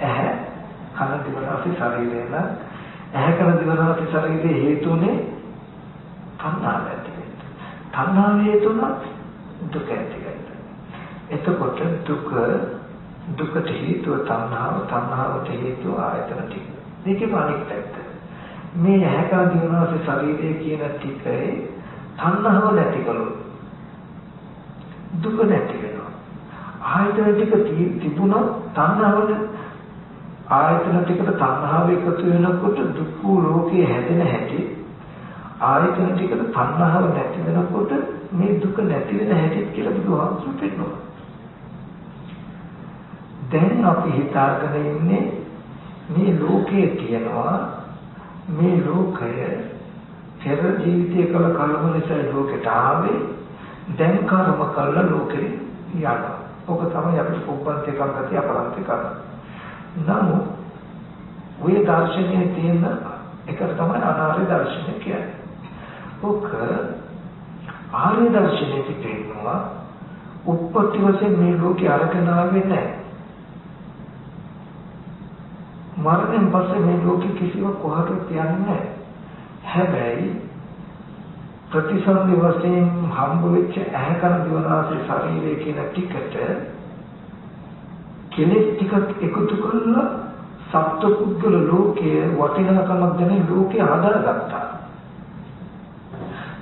ඇහැ කන දිව නාසය ශරීරය න ඇහැ කන දිව නාසය ශරීරයේ හේතුනේ තණ්හාව ඇති වෙන්නේ. තණ්හාව හේතුන දුක ඇති වෙන්නේ. එතකොට දුකට හේතුව තණ්හාවට හේතුව ආයතන ටික. මේකේ අනිත් පැත්ත. මේ ඇහැ කන දිව නාසය ශරීරය කියන ටිකේ තණ්හාව නැති කළොත් දුක නැති වෙනවා. ආයතන ටික තිබුණොත් තණ්හාවද ආයතන ටිකට තණ්හාව එකතු වෙනකොට දුක් ලෝකයේ හැදෙන හැටි ආයතන ටිකට තණ්හාව නැති වෙනකොට මේ දුක නැති වෙන හැටි කියලා බුදුහාමුදුරුවෝ පෙන්නනවා. දැන් අපි හිතාගෙන ඉන්නේ මේ ලෝකයේ තියෙනවා මේ ලෝකය පෙර ජීවිතයේ කල කර්ම නිසා ලෝකයට ආවේ දැන් කර්ම කළා ලෝකේ යනවා. ඔක තමයි අපිට උපන්ති කල්පති අපරන්ති කරන්නේ. නමුත් ඔය දර්ශනයේ තියෙන එක තමයි අනාර්ය දර්ශනය කියන්නේ. ඔක ආර්ය දර්ශනයේ තියෙනවා උප්පත්ති වශයෙන් මේ ලෝකේ අරගෙන ආවේ නැහැ. මරණයෙන් පස්සේ මේ ලෝකෙ කිසිවක් කොහටවත් යන්නේ නැහැ. හැබැයි ප්‍රතිසන්දි වශයෙන් හම්බ වෙච්ච ඇහැ කන දිව නාසය ශරීරය කියන ටිකට කෙලෙස් ටිකක් එකතු කරලා සත්පුද්ගල ලෝකයේ වටිනාකමක් දැන ලෝකේ හදාගත්තා.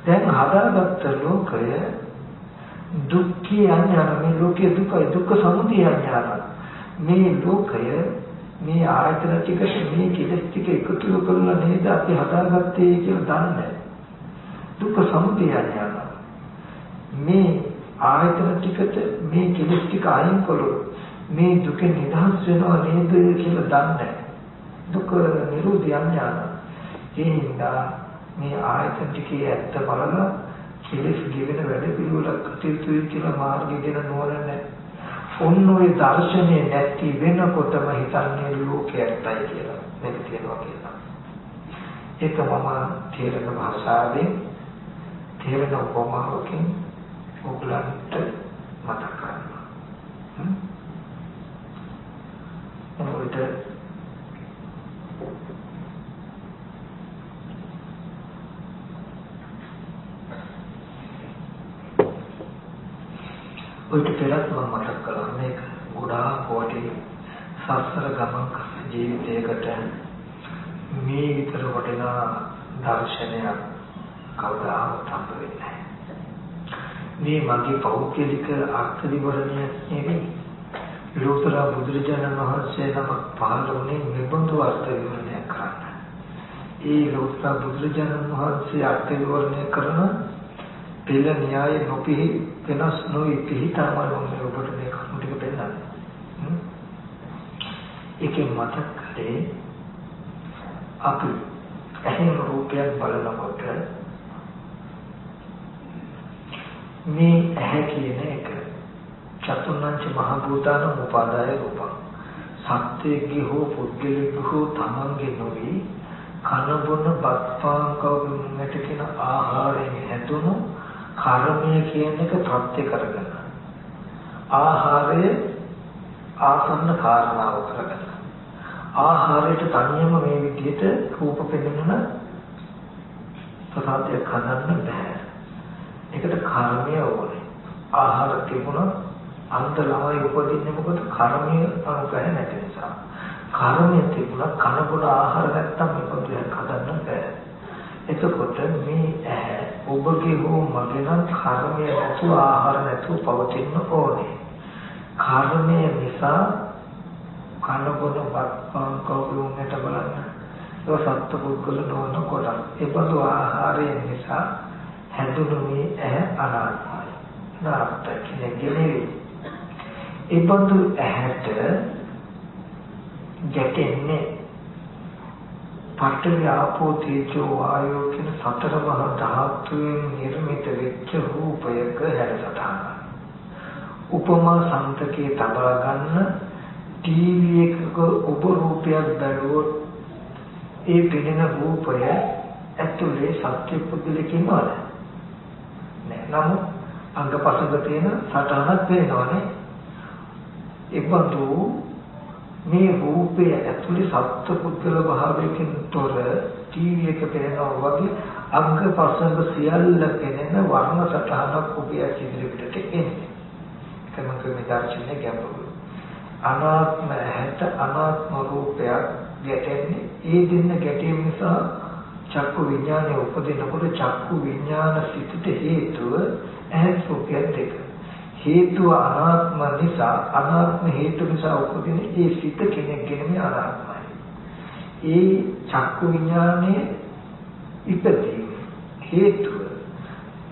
දැන් හදාගත්ත ලෝකය දුක්ඛය අඥාන මේ ලෝකයේ දුකයි දුක්ඛ සමුදය අඥාන මේ ලෝකය මේ ආයතන ටිකට මේ කෙලෙස් ටික එකතු කරලා නේද අපි හදාගත්තේ කියලා දන්නේ. දුක්ඛ සමුදය ඥාන මේ ආයතන ටිකට මේ කෙලෙස් ටික අයින් කළොත් මේ දුක නිදහස් වෙනවා නේද කියලා දන්නේ. දුක්ඛ නිරෝධය ඥාන. ඒ හින්දා මේ ආයතන ටිකේ ඇත්ත බලලා කෙලෙස් ගෙවෙන වැඩ පිළිවෙලක් කටයුතුයි කියලා මාර්ගය දෙන නුවණ නැහැ. ඔන්න ඔය දර්ශනේ නැති වෙනකොටම හිතන්නේ ලෝකයයි කියලා. මේක තියෙනවා කියලා. ඒක මම තේරෙන භාෂාවෙන් තේරෙන උපමාවකින් ඔයගලන්ට මතක් කරනවා. ඔයට පෙරත් මම මතක් කළා මේක ගොඩාක් කොටි සසර ගමන් ජීවිතයකට මේ විතර වටිනා දර්ශනයක් කවදාවත් හම්බ වෙන්නේ නැහැ. මේ මගේ පෞද්ගලික අර්ථ විවරණයක් නෙවෙයි. ලෝතර බුදුරජාණන් වහන්සේ නමක් පහළ වුණේ නිබඳු අර්ථ විවරණයක් කරන්න. ඒ ලෝතර බුදුරජාණන් වහන්සේ අර්ථ විවරණය කරන පෙළ න්‍යාය නොපිහි වෙනස් නොවි පිහිටාමල් වුණේ ඔබට මේ කරුණු ටික පෙන්නන්නේ. ඒකෙන් මතක් කරේ අපි ඇහෙන රූපයක් බලනකොට මේ ඇහැ කියන එක චතුර්ණංච මහ භූතාන උපාදාය රූපං සත්‍යයේ හෝ පුද්ගලික හෝ තමන්ගේ නොවි කන බොන බත්පාන් කවුරුන්ට කියන ආහාරයෙන් හැදුණු කර්මය කියන එක ප්‍රත්‍ය කරගෙන ආහාරය ආසන්න කාරණාව කරගෙන ආහාරයට තනියම මේ විදිහට රූප පෙනෙන ප්‍රසාදයක් හදන්න බෑ. ඒකට කර්මය ඕනේ. ආහාර තිබුණොත් අන්ත ළමයි උපදින්නේ මොකද? කර්මය අනුග්‍රහය නැති නිසා. කර්මය තිබුණා කනබුන ආහාර නැත්තම් මේක දෙයක් හදන්න බෑ. එතකොට මේ ඇහැ ඔබගේ හෝ මගේ නම් කර්මය නැතුව ආහාර නැතුව පවතින්න ඕනේ. කර්මය නිසා කනබුන බත්පාන් කවුරුන්ට බලන්න. ඒක සත්පුද්ගල නොවන කොට. ඒබඳු ආහාරය නිසා හැදුණු මේ ඇහැ අනාත්මයි. නාමත කියන්නේ ඒබඳු ඇහැට ගැටෙන්නේ පඨවි ආපෝ තේජෝ වායෝ කියන සතර මහා ධාතුන් නිර්මිත වෙච්ච රූපයක හැඩසටහන. උපමා සම්තකේ තබා ගන්න ටීවී එකක ඔබ රූපයක් බැලුවොත් ඒ පෙනෙන රූපය ඇතුලේ සත්‍ය පුද්ගලකීම නෑ. නමුත් අංගපසංග තියෙන සටහනක් පේනවනේ. ඒබඳු මේ රූපය ඇතුලේ සත්‍ය පුද්ගල භාවයකින් තොර ටීවී එක පෙනෙනවා වගේ අංගපසංග සියල්ල පෙනෙන වර්ණ සටහනක් ඔබේ ඉදිරියට එන්නේ. කමක මේ දර්ශනය ගැඹුරු. අනාත්ම හැට අනාත්ම රූපයක් ගැටෙන්නේ ඒ දෙන්න ගැටීම නිසා චක්කු විඥානය උපදිනකොට චක්කු විඥාන සිතට හේතුව ඇහැ රූපය දෙක. හේතුව අනාත්ම නිසා අනාත්ම හේතු නිසා උපදින ඒ සිත කෙනෙක්ගෙනම අනාත්මයි. ඒ චක්කු විඥානයේ ඉපදී හේතුව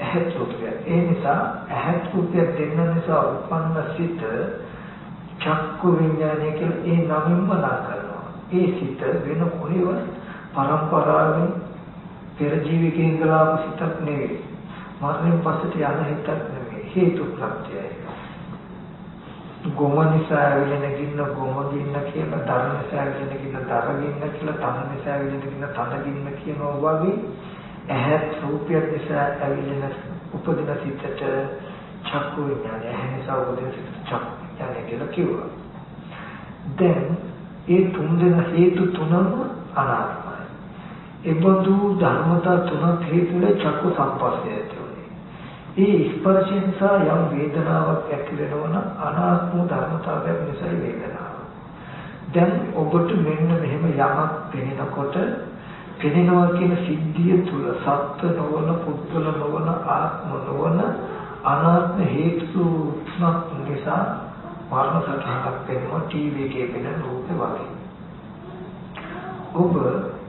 ඇහැ රූපය. ඒ නිසා ඇහැ රූපය දෙන්න නිසා උපන්න සිත චක්කු විඥානය කියලා ඒ නමින්ම නම් කරනවා. ඒ සිත වෙන කොහේවත් පරම්පරාවෙන් පෙර ජීවිකේ ඉඳලා ආපු සිතක් නෙවෙයි. මරණයෙන් පස්සට යන හිතක් නෙවෙයි. හේතු ප්‍රත්‍යයයි. ගොම නිසා ඇවිලෙන ගින්න ගොම ගින්න කියලා, දර නිසා ඇවිලෙන ගින්න දර ගින්න කියලා, තන නිසා ඇවිලෙන ගින්න තන ගින්න කියනවා වගේ ඇහැ රූපය නිසා ඇවිලෙන උපදින සිතට චක්කු විඥානය, ඇහැ නිසා උපදින සිතට චක්කු විඥානය කියලා කිව්වා. දැන් ඒ තුන් දෙන හේතු තුනම අනාත්මයි. එබඳු ධර්මතා තුනක් හේතුවේ චක්කු සම්පස්සය ඇති වෙන්නේ. ඒ ස්පර්ශය නිසා යම් වේදනාවක් ඇති වෙනවන අනාත්ම ධර්මතාවයක් නිසා වේදනාව. දැන් ඔබට මෙන්න මෙහෙම යමක් පෙනෙනකොට පෙනෙනවා කියන සිද්ධිය තුල සත්‍ය නොවන පුද්ගල නොවන ආත්ම නොවන අනාත්ම හේතු තුනක් නිසා වර්ණ සටහනක් පෙනෙනවා ටීවී එකේ පෙනෙන රූපේ වගේ. ඔබ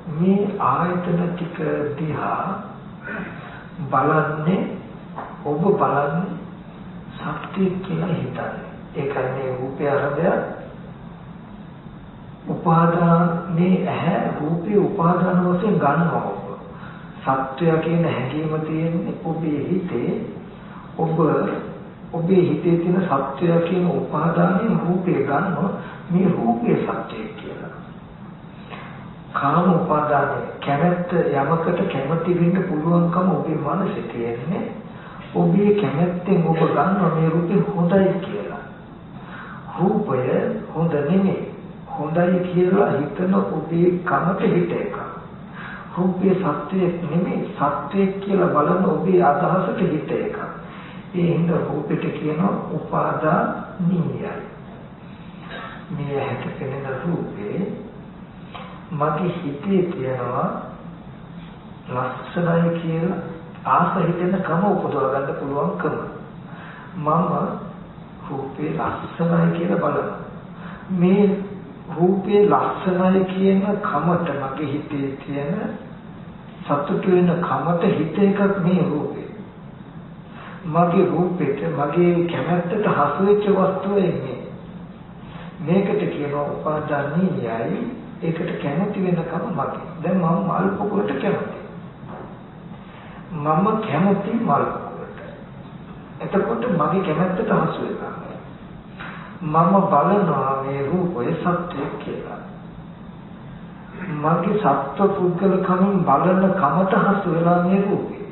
මේ ආයතන ටික දිහා බලන්නේ ඔබ බලන්නේ සත්‍ය කියලා හිතන්නේ. ඒකයි මේ රූපය අරබය උපාදානේ ඇහැ රූපේ උපාදාන වශයෙන් ගන්නවා ඔබ. සත්‍යය කියන හැඟීම තියෙන්නේ ඔබේ හිතේ. ඔබේ හිතේ තියෙන සත්‍යය කියන උපාදානයේ රූපේ ගන්නවා මේ රූපේ සත්‍යය කියලා. කාම උපාදානය කැමැත්ත යමකට කැමැති වෙන්න පුළුවන්කම ඔබේ මනසේ තියෙන්නේ. ඔබේ කැමැත්තෙන් ඔබ ගන්නවා මේ රූපේ හොඳයි කියලා. රූපය හොඳ නෙමෙයි. හොඳයි කියලා හිතන ඔබේ කමට හිත එක. රූපේ සත්‍යයක් නෙමෙයි සත්‍යයක් කියලා බලන ඔබේ අදහසට හිත එක. ඒ හින්දා රූපෙට කියනවා උපාදානීයයි. මේ හැට පෙනෙන රූපේ මගේ හිතේ තියෙනවා ලක්ෂණයි කියලා ආස හිතෙන කම උපදවා ගන්න පුළුවන්කම. මම රූපේ ලක්ෂණයි කියලා බලනවා. මේ රූපේ ලක්ෂණයි කියන කමට මගේ හිතේ තියෙන සතුටු වෙන කමට හිත එකක් මේ රූපේ. මගේ රූපෙට මගේ කැමැත්තට හසු වෙච්ච වස්තුව එන්නේ. මේකට කියනවා උපාදානීයයි. ඒකට කැමති වෙනකම මගේ. දැන් මම මල් පොකුරට කැමති. මම කැමති මල් පොකුරට. එතකොට මගේ කැමැත්තට හසු වෙනවා. මම බලනවා මේ රූපය සත්‍යයක් කියලා. මගේ සත්ව පුද්ගල කමින් බලන කමට හසු වෙලා මේ රූපේ.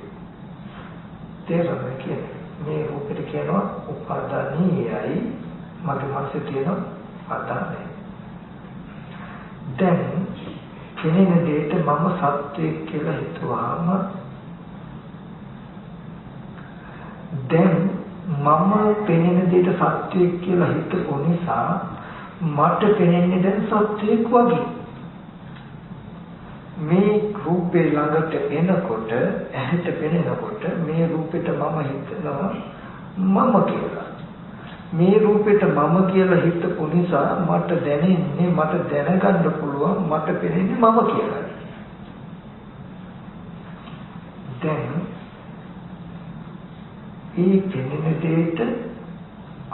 තේරුණා කියන්නේ මේ රූපෙට කියනවා උපාදානීයයි. මගේ මනසේ තියෙන උපාදානයි. දැන් කෙනෙක් දෙයට මම සත්‍යයක් කියලා හිතුවාම දැන් මම පෙනෙන දෙයට සත්‍යයක් කියලා හිතපු නිසා මට පෙනෙන්නේ දැන් සත්‍යයක් වගේ. මේ රූපේ ළඟට එනකොට ඇහැට පෙනෙනකොට මේ රූපෙට මම හිතනවා මම කියලා. මේ රූපෙට මම කියලා හිතපු නිසා මට දැනෙන්නේ මට දැනගන්න පුළුවන් මට පෙනෙන්නේ මම කියලා. දැන් මේ පෙනෙන දෙයට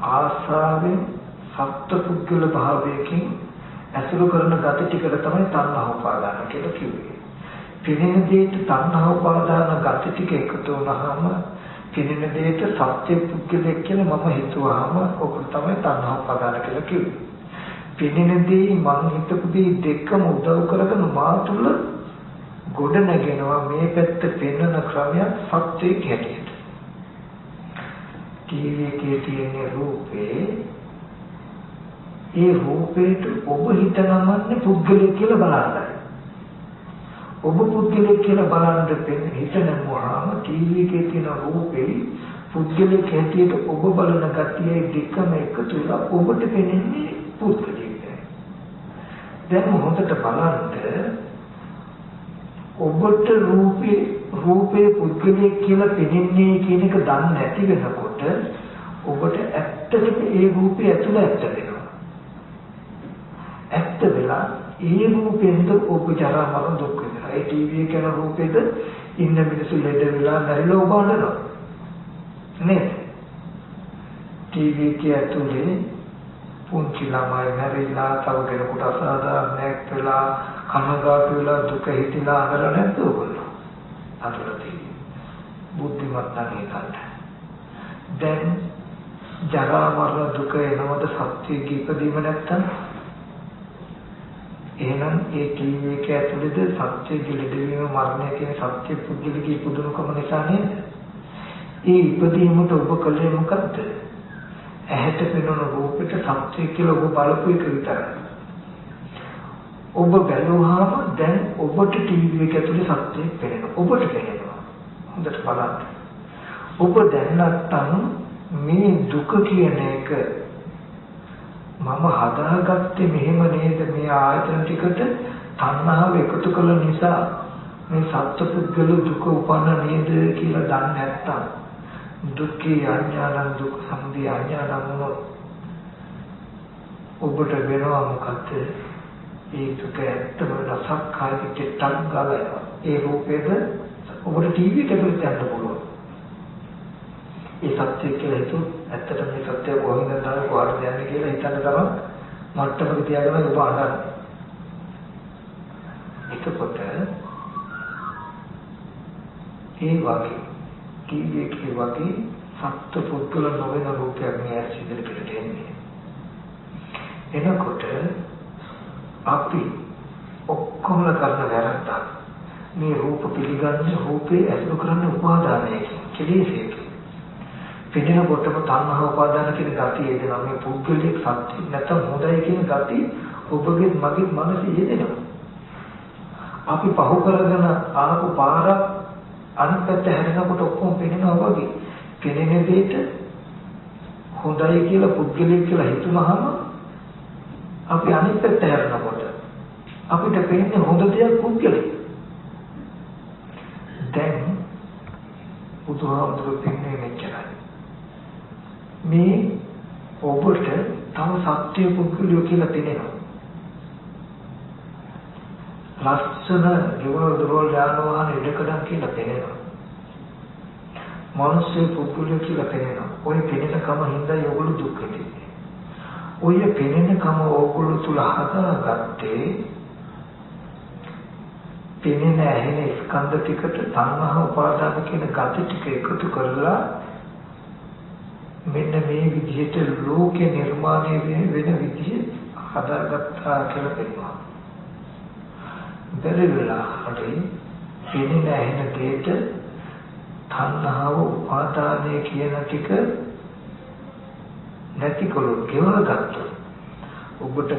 ආසාවෙන් සත්පුද්ගල භාවයකින් ඇසුරු කරන gati ටිකට තමයි තණ්හා උපාදාන කියලා කිව්වේ. පෙනෙන දෙයට තණ්හා උපාදාන gati ටික එකතු වුණාම පෙනෙන දෙයට සත්‍ය පුද්ගලයෙක් කියලා මම හිතුවාම ඔක තමයි තණ්හා උපාදාන කියලා කිව්වේ. පෙනෙන දේ මං හිතපු දේ දෙකම උදව් කරගෙන මා තුළ ගොඩ නැගෙනවා මේ පැත්ත පෙනෙන ක්‍රමයක් සත්‍යයක් හැටියට. ටීවී එකේ තියෙන රූපේ ඒ රූපේට ඔබ හිතනමන්නේ පුද්ගලයෙක් කියලා බලන්නයි. ඔබ පුද්ගලයෙක් කියලා බලන්න හිතනවාම ටීවී එකේ තියෙන රූපේ පුද්ගලයෙක් හැටියට ඔබ බලන ගතියයි දෙකම එකතු වෙලා ඔබට පෙනෙන්නේ පුද්ගලයෙක්. දැන් හොඳට බලන්න ඔබට රූපේ පුද්ගලයෙක් කියලා පෙනෙන්නේ කියන එක දන්නේ නැති වෙනකොට ඔබට ඇත්තටම ඒ රූපේ ඇතුළ ඇත්ත වෙනවා. ඇත්ත වෙලා ඒ රූපෙන්ද ඔබ ජරා මරණ දුක් වෙනවා. ඒ ටීවී එකේ කරන රූපෙද ඉන්න මිනිස්සු ලෙඩ වෙලා මැරිලා ඔබ අඬනවා. නේද? ටීවී එකේ ඇතුලේ පුංචි ළමයි මැරිලා තව කෙනෙකුට අසාධාරණයක් වෙලා කනගාටු වෙලා දුක හිතිලා අඬලා නැද්ද ඔයගොල්ලෝ? අඬලා තියෙන්නේ. බුද්ධිමත් නම් ඒකට. දැන් ජරා මරණ දුක එනවද සත්‍යයේ ඉපදීම නැත්තම්? එහෙනම් ඒ ටීවී එක ඇතුළේද සත්‍යයේ ලෙඩවීම මරණය කියන සත්‍ය පුද්ගලික ඉපදුණුකම නිසා නේද? ඒ ඉපදීමට ඔබ කලේ මොකද්ද? ඇහැට පෙනෙන රූපෙට සත්‍ය කියලා ඔබ බලපු එක විතරයි. ඔබ බැලුවාම දැන් ඔබට ටීවී එක ඇතුලේ සත්‍යය පෙනෙනවා. ඔබට පෙනෙනවා. හොඳට බලන්න. ඔබ දැන් නැත්තම් මේ දුක කියන එක මම හදාගත්තේ මෙහෙම නේද මේ ආයතන ටිකට තණ්හාව එකතු කළ නිසා මේ සත්පුද්ගල දුක උපන්න නේද කියලා දන්නේ නැත්තම් දුක්ඛේ අඥානං දුක් සමුදය අඥානං ඔබට වෙනවා මොකද? ඒ දුක ඇත්තම රසක්කාය පිටක් ගාලා ඒ රූපේද ඔබට ටීවී එකකට යන්න පුළුවන්. ඒ සත්‍ය කියලා හිතුව ඇත්තට මේ සත්‍ය කොහෙන්ද දාලා කොහාටද යන්නේ කියලා හිතන්න තමයි මට්ටමක තියාගෙන ඔබ අහන්නේ. ඒ වගේ ටීවී එකේ වගේ සත්ත්ව පුද්ගල නොවන රූපයක් මේ ඇස් ඉදිරියට එන්නේ. එනකොට අපි ඔක්කොම කරන වැරද්දක් මේ රූප පිළිගන්නේ රූපේ ඇසුරු කරන්න උපාදානයකින් කෙලෙසයකින්. පිළිනකොටම තණ්හා උපාදාන කියන ගතිය එදෙනවා. මේ පුද්ගලික සත්‍ය නැත්නම් හොඳයි කියන ගතිය ඔබගේ මගේ මනසේ යෙදෙනවා. අපි පහු කරගෙන ආපු පාර අනිත් පැත්ත හැරෙනකොට ඔක්කොම පේනවා වගේ. පෙනෙන දෙයට හොඳයි කියලා පුද්ගලික කියලා හිතුනහම අපි අනිත් පැත්ත හැරෙනකොට අපිට පේන්නේ හොඳ දෙයක් පුද්ගලික. දැන් බුදුහාමුදුරුවෝ පෙන්වන්නේ මෙච්චරයි. මේ ඔබට තව සත්‍ය පුද්ගලිය කියලා පෙනෙනවා. ලස්සන ජීවන දරෝල් යානවාන ඉඩකඩම් කියලා පෙනෙනවා. මනුෂ්‍ය පුද්ගලිය කියලා පෙනෙනවා. ඔය පෙනෙන කම හින්දා ඔයගොල්ලෝ දුක් විඳින්නේ. ඔය පෙනෙන කම ඔයගොල්ලෝ තුල හදාගත්තේ පෙනෙන ඇහෙන ස්කන්ධ ටිකට තණ්හා උපාදාන කියන gati ටික එකතු කරලා මෙන්න මේ විදිහට ලෝකේ නිර්මාණය වෙන විදිහ හදාගත්තා කියලා පෙන්නනවා. බැරි වෙලා හරි පෙනෙන ඇහෙන දෙයට තණ්හාව උපාදානය කියන ටික නැතිකොලොත් ගෙවලා ගත්තොත් ඔබට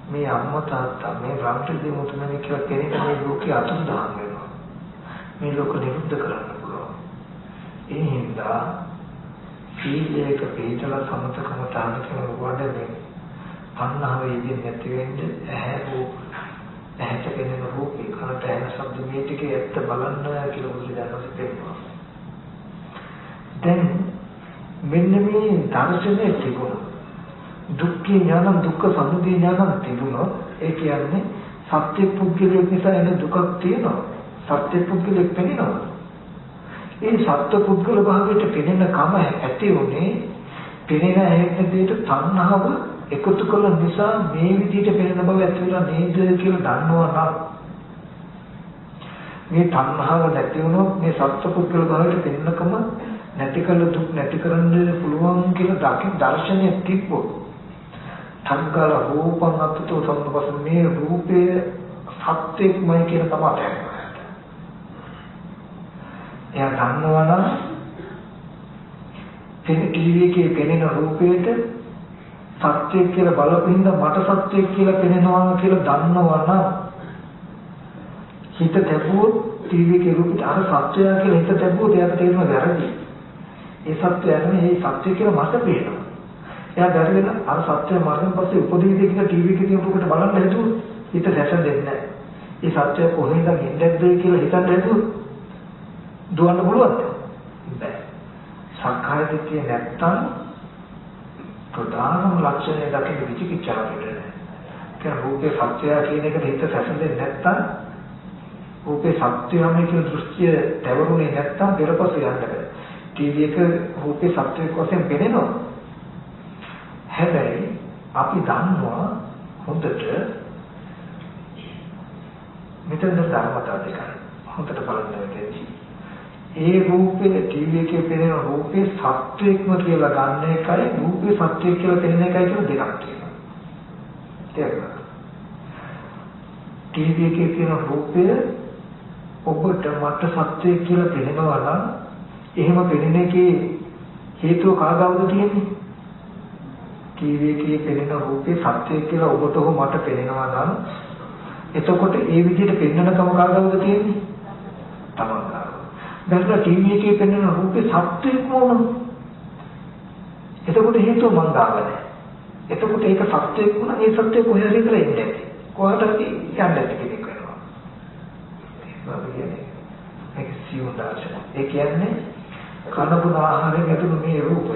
මේ අම්මා තාත්තා මේ රාත්‍රී මුතුමනේ කියලා කෙනෙක් මේ ලෝකේ අතුරුදහන් වෙනවා. මේ ලෝක නිරුද්ධ කරන්න පුළුවන්. ඒ හින්දා සීලයක පිළිතල සමතකම තාන්තිකම වඩන්නේ තණ්හාව ඉදින් නැති වෙන්නේ ඇහැට පෙනෙන රූපේ කනට ඇහෙන ශබ්ද මේ ටිකේ ඇත්ත බලන්න කියලා බුදුදහමේ පෙන්නනවා. දැන් මෙන්න මේ දර්ශනයේ තිබුණා දුක්ඛ ඥාන දුක්ඛ සමුදය ඥාන තිබුණා. ඒ කියන්නේ සත්‍ය පුද්ගලයෙක් නිසා එන දුකක් තියෙනවා. සත්‍ය පුද්ගලයෙක් පෙනෙනවා. ඒ සත්‍ය පුද්ගල භාවයට පෙනෙන කම ඇති උනේ පෙනෙන ඇහෙන දෙයට තණ්හාව එකතු කළ නිසා මේ විදිහට පෙනෙන බව ඇති වෙලා නේද කියලා දන්නවා නම් මේ තණ්හාව නැති වුණොත් මේ සත්‍ය පුද්ගල භාවයට පෙනෙනකම නැති කළ දුක් නැති කරන්න පුළුවන් කියලා දර්ශනය තිබ්බොත් සංකාර රූපං අත්ථෝ සම්පස්ස මේ රූපයේ සත්‍යමයි කියන තමයි. එයා දන්නවා නම් ටීවී එකේ පෙනෙන රූපයට සත්‍ය කියලා බලපින්ද මට සත්‍ය කියලා පෙනෙනවා කියලා දන්නවා නම් හිත තැබුවොත් ටීවී එකේ රූපෙට අර සත්‍යය කියලා හිත තැබුවොත් එයාට තේරෙනවා වැරදි. ඒ සත්‍යය නෙමෙයි මේ සත්‍ය කියලා මට පේනවා. එයා බැරිවෙන අර සත්‍ය මරණයෙන් පස්සේ උපදීවිද කියලා ටීවී එකේ තියෙන රූපෙට බලන්න හිතුවොත් හිත දැසෙන්නේ නැහැ. ඒ සත්‍ය කොහෙන්ද ගෙන්නද්ද කියලා හිතන්න හිතුවොත් දුවන්න පුළුවන්ද? බැහැ. සක්කාය දිට්ඨිය නැත්තම් ප්‍රධානම ලක්ෂණය දකින්න විචිකිච්ඡාව පිටනේ. ඒ රූපේ සත්‍යය කියන එකට හිත දැසෙන්නේ නැත්තම් රූපේ සත්‍යයමයි කියන දෘෂ්ටිය දැවරුනේ නැත්තම් පෙරපස යන්න බෑ. ටීවී එක රූපේ සත්‍යයක් වශයෙන් පෙනෙනවා. හැබැයි අපි දන්නවා හොඳට මෙතන ධර්මතාව දෙකයි. හොඳට බලන්න වෙන්නේ. ඒ රූපේ ටීවී එකේ පෙනෙන රූපේ සත්‍යයක්ම කියලා ගන්න එකයි රූපේ සත්‍යයක් කියලා පෙනෙන එකයි කියන දෙකක් තියෙනවා. තේරුණාද? ටීවී එකේ තියෙන රූපය ඔබට මට සත්‍යයක් කියලා පෙනෙනවා නම් එහෙම පෙනෙන එකේ හේතුව කාගාවද තියෙන්නේ? ටීවී එකේ පෙනෙන රූපේ සත්‍යයක් කියලා ඔබට හෝ මට පෙනෙනවා නම් එතකොට ඒ විදිහට පෙන්වනකම කාගාවද තියෙන්නේ? තමන් ගාව. දැන් ටීවී එකේ පෙනෙන රූපේ සත්‍යයක් වුණා. එතකොට හේතුව මං ගාව නැහැ. එතකොට ඒක සත්‍යයක් වුණා. ඒ සත්‍ය කොහේ හරි ඉඳලා ඉන්නේ. කොහොමද යන්නේ කෙනෙක් වෙනවා. ඒක සියුම් දර්ශන. ඒ කියන්නේ කනබුන ආහාරයෙන් ඇතුළු මේ රූපය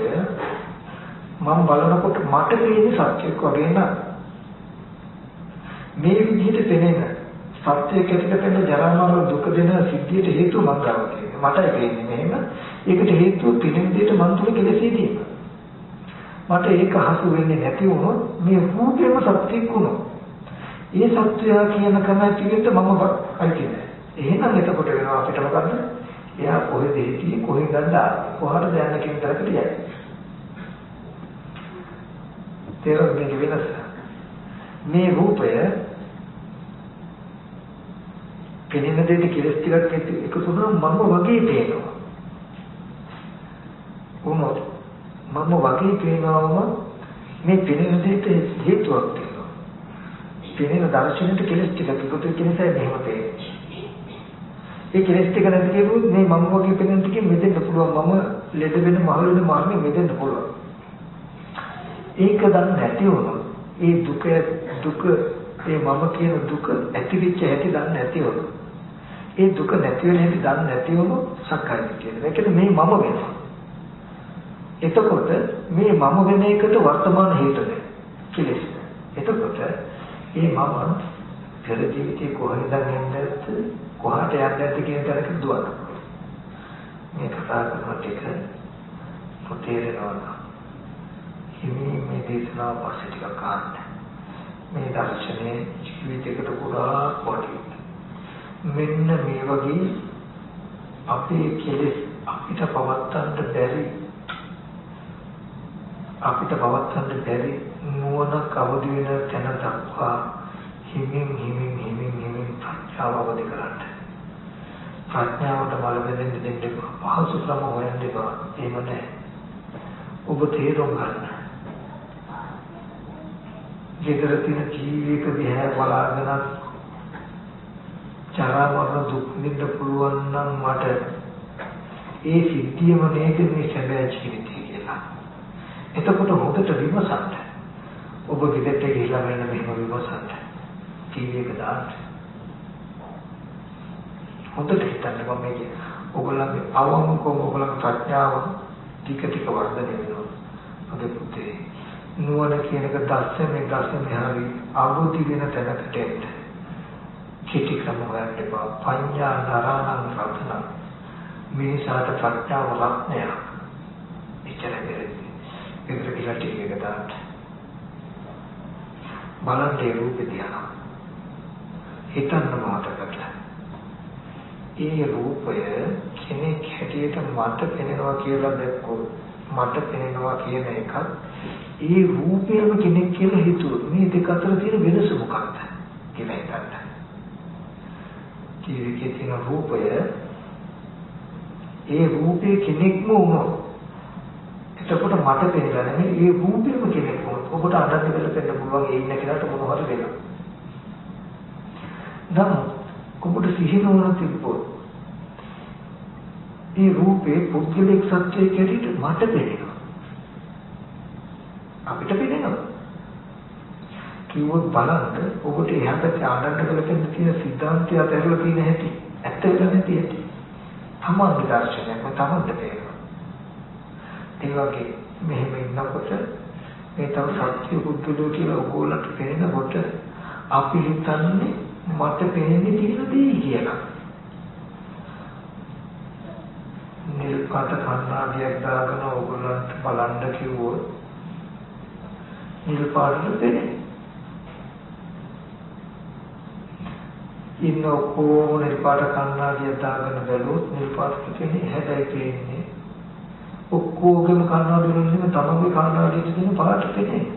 මම බලනකොට මට පේන්නේ සත්‍යයක් වගේ නේද? මේ විදිහට පෙනෙන සත්‍යයක් ඇතුළත පෙනෙන ජරා මරණ දුක දෙන සිද්ධියට හේතුව මං ගාව තියෙනවා. මටයි පේන්නේ මෙහෙම. ඒකට හේතුව පිළිම දෙයට මං තුල කෙලෙසීදී. මට ඒක හසු වෙන්නේ නැති වුණොත් මේ රූපේම සත්‍යයක් වුණොත් ඒ සත්‍යය කියන කම පිළිවෙත මම අයිති නැහැ. එහෙනම් එතකොට වෙනවා අපිට මොකද්ද? එයා කොහෙද හිටියේ කොහෙන්ද කොහටද යන්නේ කියන තරකට යයි. තේරුම් වෙනස. මේ රූපය පෙනෙන දෙයට කෙලස් ටිකක් එකතු වුණා මම වගේ පේනවා. වුණොත් මම වගේ පේනවම මේ පෙනෙන දෙයට හේතුවක් තියෙනවා. පෙනෙන දර්ශනෙට කෙලස් ටිකක් එකතු වෙච්ච නිසා මෙහෙම පේන්නේ. ඒ කෙලස් ටික නැති කෙරුවොත් මේ මම වගේ පෙනෙන ටිකෙන් මෙදෙන්න පුළුවන්. මම ලෙඩ වෙන මහලු වෙන මාර්ගෙ මෙදෙන්න පුළුවන්. ඒක දන්නේ නැති වුණොත් ඒ දුක ඒ මම කියන දුක ඇතිවෙච්ච හැටි දන්නේ නැති වුණොත් ඒ දුක නැති වෙන හැටි දන්නේ නැති වුණොත් සක්කාය දිට්ඨිය. ඒ කියන්නේ මේ මම වෙනවා. එතකොට මේ මම වෙන එකට වර්තමාන හේතු නැහැ. කෙලෙස්. එතකොට මේ මම පෙර ජීවිතේ කොහෙන්ද යන්නේ කොහාට යන්නද කියන තරක දුවනවා. මේ කතා කරන ටික තේරෙනවා. හිමි මේ දේශනාව පස්සේ ටිකක් අහන්න. මේ දර්ශනේ ජීවිතයකට ගොඩාක් වටිනවා. මෙන්න මේ වගේ අපේ කෙලෙස් අපිට පවත්තන්න බැරි නුවණ කවදි වෙන තැන දක්වා හිමින් ප්‍රඥාව අවදි කරන්න. ප්‍රඥාවට බල බෙදෙන්න දෙන්න පහසු ක්‍රම හොයන්න එපා. එහෙම නැහැ. ඔබ තේරුම් ගන්න. ජීවිත තියෙන ජීවිත දිහා බලාගෙන ජරා මරණ දුක් විඳ පුළුවන් නම් මට ඒ සිද්ධියම නේද මේ සැබෑ ජීවිතය කියලා. එතකොට හොඳට විමසන්න. ඔබ විදෙට ගිහිලා වෙන මෙහෙම විමසන්න. ටීවී එක දාන්න. හොඳට හිතන්න මම මේ ඔයගොල්ලන්ගේ අවංකවම ඔයගොල්ලන්ගේ ප්‍රඥාව ටික වර්ධනය වෙනවා. මගේ පුතේ නුවණ කියන එක දර්ශනේ හරි අවබෝධ වෙන තැනකට එන්න. කෙටි ක්‍රම හොයන්න එපා. පඤ්ඤා නරාණං රත්නං මිනිසාට ප්‍රඥාව රත්නය. ඉච්ඡරේ ඒකට කියලා ටික එක දාන්න. බලන්නේ රූපේ දිහා. හිතන්න මොහොතකට. ඒ රූපය කෙනෙක් හැටියට මට පෙනෙනවා කියලා දැක්කොත් මට පෙනෙනවා කියන එකත් ඒ රූපයම කෙනෙක් කියලා හිතුවොත් මේ දෙක අතර තියෙන වෙනස මොකක්ද කියලා හිතන්න. ජීවිතයේ තියෙන රූපය ඒ රූපේ කෙනෙක්ම වුණොත් එතකොට මට පෙනෙලා නැහැ ඒ රූපෙම කෙනෙක් වුණොත් ඔබට අඬන්න කියලා පෙන්න පුළුවන් ඒ ඉන්න කෙනාට මොන හරි වෙනවා. නම් ඔබට සිහිනුවන තිබ්බොත් ඒ රූපේ පුද්ගලික සත්‍යයේ කැඩිට මට පෙනෙනවා. අපිට පෙනෙනවා. කිව්වොත් බලන්න ඔබට එහා පැත්තේ ආනන්ද වලට තියෙන සිද්ධාන්තය අතහැරලා තියෙන හැටි ඇත්ත වෙලා නැති හැටි තමන්ගේ දර්ශනයක් තමන්ට තේරෙනවා. ඒ වගේ මෙහෙම ඉන්නකොට මේ තව සත්‍ය පුද්ගලෝ කියලා ඔයගොල්ලන්ට පෙනෙනකොට අපි හිතන්නේ මට පෙනෙන්නේ තියෙන දේ කියලා. නිල් පාට කණ්ණාඩියක් දාගෙන ඔයගොල්ලන්ට බලන්න කිව්වොත් නිල් පාටට පෙනෙන්නේ. ඉන්න ඔක්කොම නිල් පාට කණ්ණාඩියක් දාගෙන බැලුවොත් නිල් පාටට පෙනෙන්නේ හැබැයි පෙනෙන්නේ ඔක්කොගේම කණ්ණාඩි වලින් තමන්ගේ කණ්ණාඩියට තියෙන පාට පෙනෙන්නේ.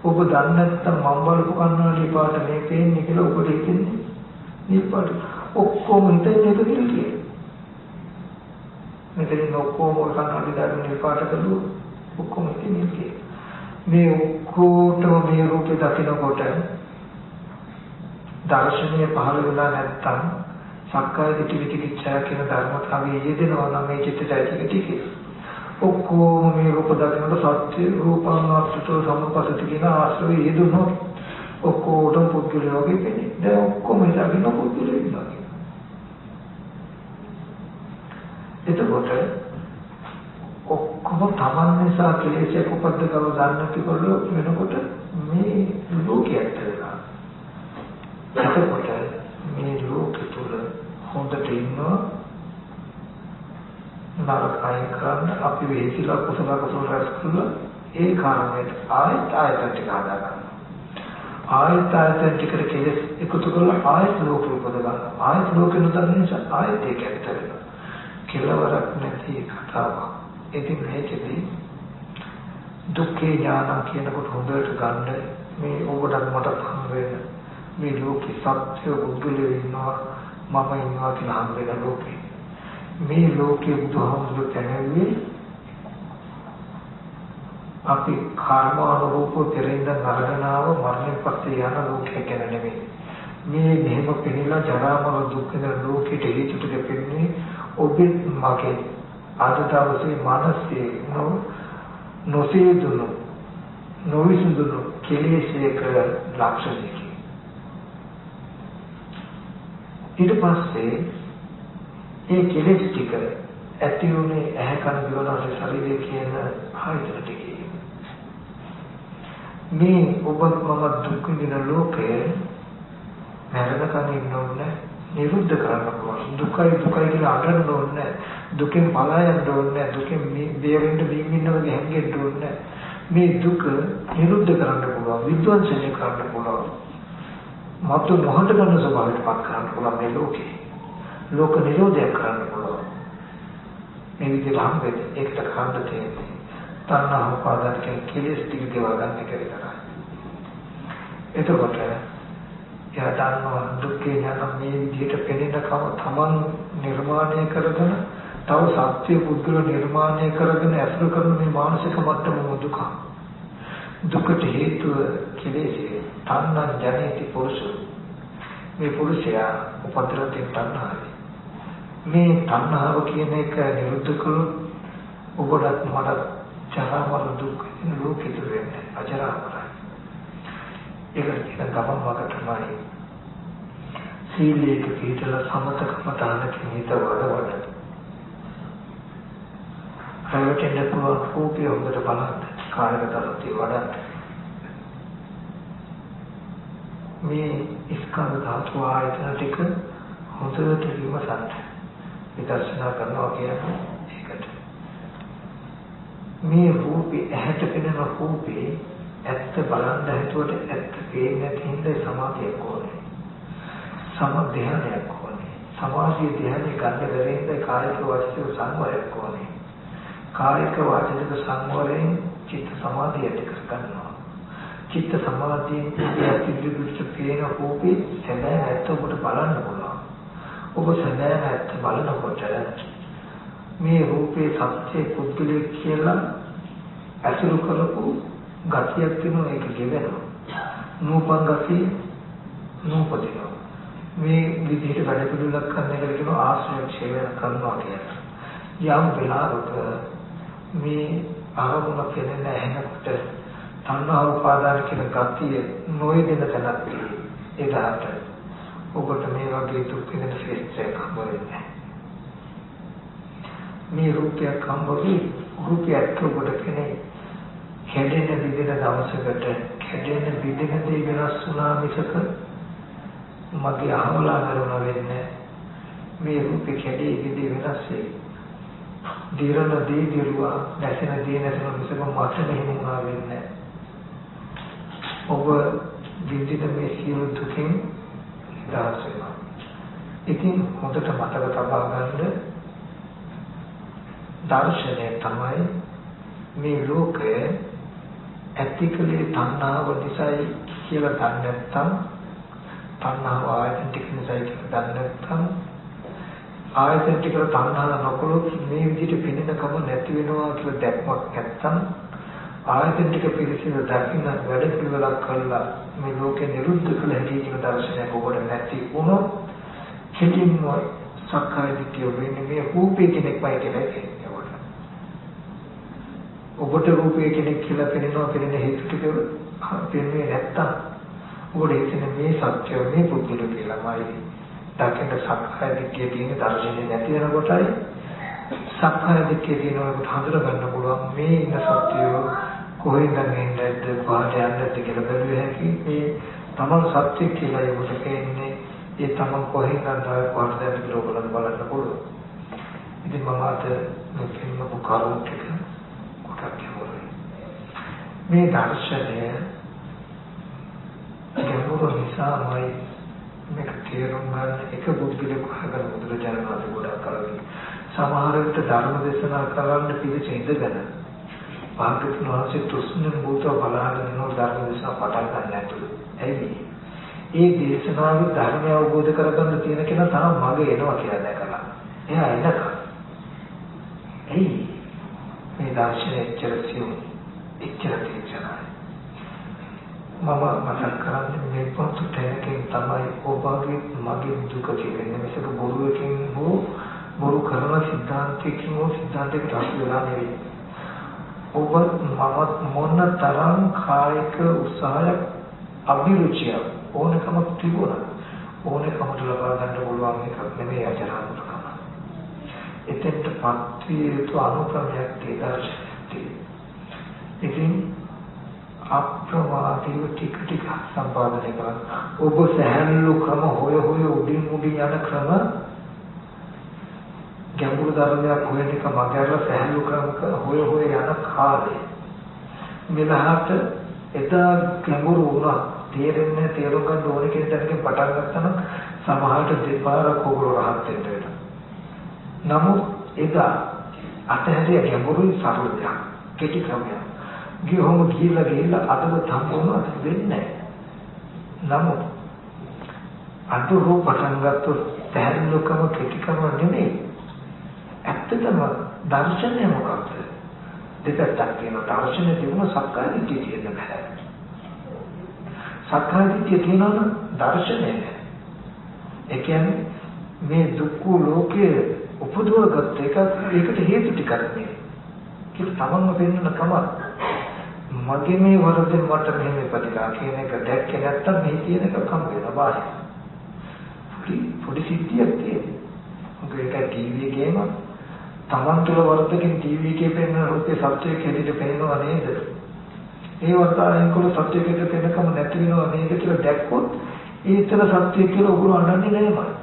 ඔබ දන්නේ නැත්නම් මම බලපු කණ්ණාඩි පාට මේ පේන්නේ කියලා ඔබට හිතෙන්නේ නිල් පාට. ඔක්කොම හිතන්නේ ඒක කියලා. මෙතන ඔක්කොම කණ්ණාඩි දාගෙන නිල් පාට කළොත් ඔක්කොම හිතන්නේ කියලා. මේ ඔක්කොටම මේ රූපේ දකිනකොට දර්ශනීය පහළ වෙලා නැත්නම් සක්කාය දිට්ඨි විචිකිච්ඡා කියන ධර්මතාවයේ යෙදෙනවා නම් මේ චිත්තචෛතසික ටිකේ ඔක්කොම මේ රූප දකිනකොට සත්‍ය රූපානාත්මතෝ සම්පස්සති කියන ආශ්‍රය යෙදුනොත් ඔක්කොටම පුද්ගලයා වගේ පෙනේ. දැන් ඔක්කොම ඉඳගෙන පුද්ගලයා ඉන්නවා. එතකොට ඔක්කොම Taman නිසා කෙලෙසක් උපද්දකව ගන්නකොට වෙනකොට මේ ලෝකයට වෙනවා. එතකොට මේ ලෝකෙ තුල හොඳට ඉන්නවා නරකයි කරන්න අපි වෙහිසිලා කුසල රැස් කරලා ඒ කාරණයට ආයත ටික හදා ගන්නවා. ආයත ආයතන ටිකට කෙලස් එකතු කරලා ආයත ලෝක උපද ගන්න. ආයත ලෝකෙ නොදන්න නිසා ආයත ඒක ඇත්ත වෙනවා. කෙලවරක් නැති කතාවක්. ඉතින් මේකෙදී දුක්ඛේ ඥාන කියනකොට හොඳට ගන්න මේ ඕකට මට හම් වෙන මේ ලෝකේ සත්‍ය බුද්ධලේ ඉන්නවා මම ඉන්නවා කියලා හම් වෙන ලෝකේ. මේ ලෝකේ බුදුහාමුදුරුවෝ කියන්නේ අපි කර්මානුරූප පෙරෙන්ද නරගනාව මරණයෙන් පස්සේ යන ලෝකයක් ගැන නෙමෙයි. මේ මෙහෙම පෙනිලා ජරා මරණ දුක් වෙන ලෝකෙට හේතු ටික පෙන්නේ ඔබේ මගේ අද දවසේ මානසික නොසියදුණු නොවිසඳුණු කෙලෙසේක ලක්ෂණයකි. ඊට පස්සේ ඒ කෙලෙස් ටික ඇති වුණේ ඇහැ කන දිවනාසය ශරීරය කියන ආයතන ටිකේ. මේ ඔබ මම දුක් විඳින ලෝකයේ මරණකම් ඉන්න ඕනේ නිරුද්ධ කරන්න පුළුවන්. දුකයි කියලා අඬන්න ඕනේ. දුකෙන් පලා යන්න ඕනේ. දුකෙන් බේරෙන්න බින්දින්න වගේ හැංගෙන්න ඕනේ. මේ දුක නිරුද්ධ කරන්න පුළුවන්. විද්වංශනය කරන්න පුළුවන්. මතු නොහඬ ගන්න ස්වභාවයට පත් කරන්න පුළුවන් මේ ලෝකේ. ලෝක නිරෝධය කරන්න පුළුවන්. මේ විදිහට හම්බෙන්නේ ඒකට කරන්න තියෙන්නේ. තණ්හා උපාදාන කියන කෙලෙස් ටික දේවා ගන්න එක විතරයි. එතකොට යදානවා දුක්ඛේ ඥාන මේ විදිහට පෙනෙනකම තමන් නිර්මාණය කරගෙන තව සත්‍ය පුද්ගල නිර්මාණය කරගෙන අසුර කරන මේ මානසික මට්ටම දුක. දුකට හේතුව කෙලෙසේ තණ්හා ජනිත පුරුෂ. මේ පුරුෂයා උපද්දරයෙන් තණ්හාවයි. මේ තණ්හාව කියන එක නිරුද්ධ කළොත් ඔබට මට ජරා මරණ දුක් වෙන ලෝකෙට වෙන්නේ අජරාමරයි. ඒකට කියන ගමන් වග තමයි සීලයක පිටලා සමතකම දානකින් හිත වඩවඩ. හැවටෙන්න පුළුවන් රූපය හොඳට බලන්න කායගත සතිය වඩන්න. මේ ස්කන්ධ ධාතු ආයතන ටික හොඳට විමසන්න. විදර්ශනා කරනවා කියන්නේ ඒකට. මේ රූපේ ඇහැට පෙනෙන රූපේ ඇත්ත බලන්න හිතුවට ඇත්ත පේන්නේ නැති හින්දා සමාධියක් ඕනේ. සමධ්‍යානයක් ඕනේ. සමාධිය ධ්‍යානෙ ගන්න බැරිද කායික වාචික සංවරයක් ඕනේ. කායික වාචික සංවරයෙන් චිත්ත සමාධිය ඇති කර ගන්නවා. චිත්ත සමාධියෙන් පිළිබිඹුච්ච පේන රූපේ සැබෑ ඇත්ත ඔබට බලන්න පුළුවන්. ඔබ සැබෑ ඇත්ත බලනකොට මේ රූපේ සත්‍ය පුද්ගලයෙක් කියලා අසුරු කරපු ගතියක් තියෙනවා ඒක ගෙවෙනවා. නූපන් ගතිය නූපදිනවා. මේ විදිහට වැඩ පිළිවෙලක් කරන එකට කියනවා ආශ්‍රය ඡේදය කරනවා කියලා. යම් වෙලාවක මේ ආරමුණ කෙරෙන ඇහෙනකොට තණ්හා උපාදාන කියන ගතිය නොයෙදෙන තැනක් එදාට ඔබට මේ වගේ දුක් වෙන ශේෂ්ත්‍රයක් හම්බ වෙන්නේ. මේ රූපයක් හම්බ වී රූපයක් ඔබට කෙනේ කැඩෙන විදින දවසකට කැඩෙන විදින දේ වෙනස් වුණා මිසක මගේ අහවලා කරුණා වෙන්නේ මේ රූපේ කැඩේ විදි වෙනස් වේ. දිරන දේ දිරුවා නැසෙන දේ නැසෙන මිසක මට මෙහෙම වුණා වෙන්නේ. ඔබ විඳින මේ සියලු දුකින් නිදහස් වෙනවා. ඉතින් හොඳට මතක තබා ගන්න දර්ශනය තමයි මේ ලෝකය ඇතිකලේ තණ්හාව නිසායි කියලා දන්නේ නැත්නම් තණ්හාව ආයතන ටික නිසායි කියලා දන්නේ නැත්නම් ආයතන ටික තණ්හාව නොකළොත් මේ විදිහට පිනෙනකම නැති වෙනවා කියලා දැක්මක් නැත්නම් ආයතන ටික පිළිසින දකින්න වැඩ පිළිවෙලක් කළා මේ ලෝකේ නිරුද්ධ කළ හැටි කියන දර්ශනයක් ඔබට නැති වුණොත් කෙලින්ම සක්කාය දිට්ඨිය වෙන්නේ මේ රූපේ කෙනෙක්මයි කියලා කියන්නේ. ඔබට රූපය කෙනෙක් කියලා පෙනෙනවා පෙනෙන හේතු ටික පෙන්වන්නේ නැත්තම් ඔබට හිතෙන මේ සත්‍ය මේ පුදුල කියලාමයි දකින්න සක්කාය දිට්ඨිය තියෙන දර්ශනේ නැති වෙනකොටයි සක්කාය දිට්ඨිය තියෙනකොට හඳුනා ගන්න පුළුවන් මේ ඉන්න සත්‍යය කොහෙන්ද එන්නේද කොහට යන්නේද කියලා බැලුවේ හැකි මේ තමන් සත්‍ය කියලා ඔබට පේන්නේ ඒ තමන් කොහෙන්ද කොහටද කියලා ඔබලත් බලන්න පුළුවන්. ඉතින් මම අද මේ කියනකො කරුණු ටික මේ දර්ශනය නිසාමයි මේක තේරුම් ගන්න එක බුද්ධිලක හදන බුදුරජාණන් වහන්සේ ගොඩක් කලින් සමහර විට ධර්ම දේශනා කරන්න පිළිස ඉඳගෙන භාග්‍යවතුන් වහන්සේ තුස්නෙන් භූතව බලාගෙන ඉන්න ධර්ම දේශනා පටන් ගන්න ඇතුළු. ඇයි? ඒ දේශනාවේ ධර්මය අවබෝධ කරගන්න තියෙන කෙනා තාම මගේ එනවා කියලා දැකලා. එයා එනකම්. ඇයි? මේ දර්ශනය එච්චර සියුම් එච්චර තේජනයි. මම මතක් කරන්නේ මේ පොත් තැනකින් තමයි ඔබගේ මගේ දුක කියන්නේ මේක බොරුවකින් හෝ බොරු කරන සිද්ධාන්තයකින් හෝ සිද්ධාන්තයකට අසු වෙලා නෙවෙයි. ඔබ මම මොන තරම් කායික උත්සාහයක් අභිරුචිය ඕනකම තිබුණා ඕනකමට ලබා ගන්න පුළුවන් එකක් නෙමෙයි අජරාමරකම. එතෙන්ට පත්විය යුතු අනුක්‍රමයක් තියෙනවා. ඉතින් අප්‍රමාදීව ටික ටික සම්පාදනය කරන්න. ඔබ සහැල්ලු ක්‍රම හොය උඩින් යන ක්‍රම ගැඹුරු ධර්මයක් හොයන එක මගහැරලා සහැල්ලු ක්‍රමක හොය යන කාලේ මෙලහට එදා ගැඹුරු වුණා තේරෙන්නේ තේරුම් ගන්න ඕනේ කියන තැනකින් පටන් ගත්තා නම් සමහරට දෙපාරක් ඕගොල්ලෝ රහත් වෙන්න වෙනවා. නමුත් එදා අතහැරිය ගැඹුරුයි සරලයි කෙටි ක්‍රමයක්. ගියොම ගිහිල්ලා අදම තම්බුණා වෙන්නේ නමුත් අඳුරු පටන් ගත්තොත් පැහැදිලිකම කෙටිකම නෙමෙයි. ඇත්තටම දර්ශනය මොකක්ද? දෙකක් තියෙනවා. දර්ශනය තිබුණ සක්කාය දිට්ඨිය තියෙන්න බෑ. සක්කාය දිට්ඨිය තියෙනවා දර්ශනය නෑ. ඒ කියන්නේ මේ දුක්ඛ ලෝකයේ උපදවගත් එක ඒකට හේතු ටිකක් නේ. ඒක තමන්ම පෙන්වන කමක්. මගේ මේ වරදෙන් මට මෙහෙම ඉපදිලා කියන එක දැක්කේ නැත්තම් මේ කියන එක කම් වෙනවා බාහිර. පොඩි සිද්ධියක් තියෙනවා. මොකද ඒක ටීවී එකේම තමන් තුළ වරදකින් ටීවී එකේ පෙන්වන රූපේ සත්‍යයක් හැටියට පේනවා නේද? ඒ වර්තාවෙන් කොළ සත්‍යයකට පෙන්නකම නැති වෙනවා නේද කියලා දැක්කොත් ඒතර සත්‍යය කියලා උගුරු අඬන්නේ නෑමයි.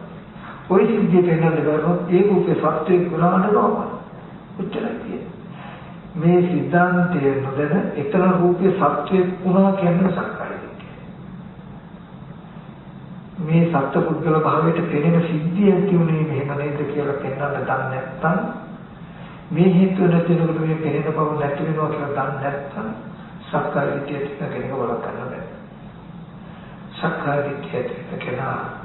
ওই සිද්ධිය පෙන්වන්න බැරුවොත් ඒ රූපේ සත්‍යයක් වුණා අඬනවා. උච්චරයි තියෙන්නේ. මේ සිද්ධාන්තය නොදැන එතන රූපේ සත්‍යයක් වුණා කියන්නේ සක්කාය දිට්ඨිය. මේ සත්‍ය පුද්ගල භාවයට පෙනෙන සිද්ධිය ඇති උනේ මෙහෙම නේද කියලා පෙන්වන්න දන්නේ නැත්නම් මේ හේතුව නැතිනකොට මේ පෙනෙන බව නැති වෙනවා කියලා දන්නේ නැත්නම් සක්කාය දිට්ඨිය තියෙන කෙනෙක් වළක්වන්න බෑ. සක්කාය දිට්ඨිය තියෙන කෙනා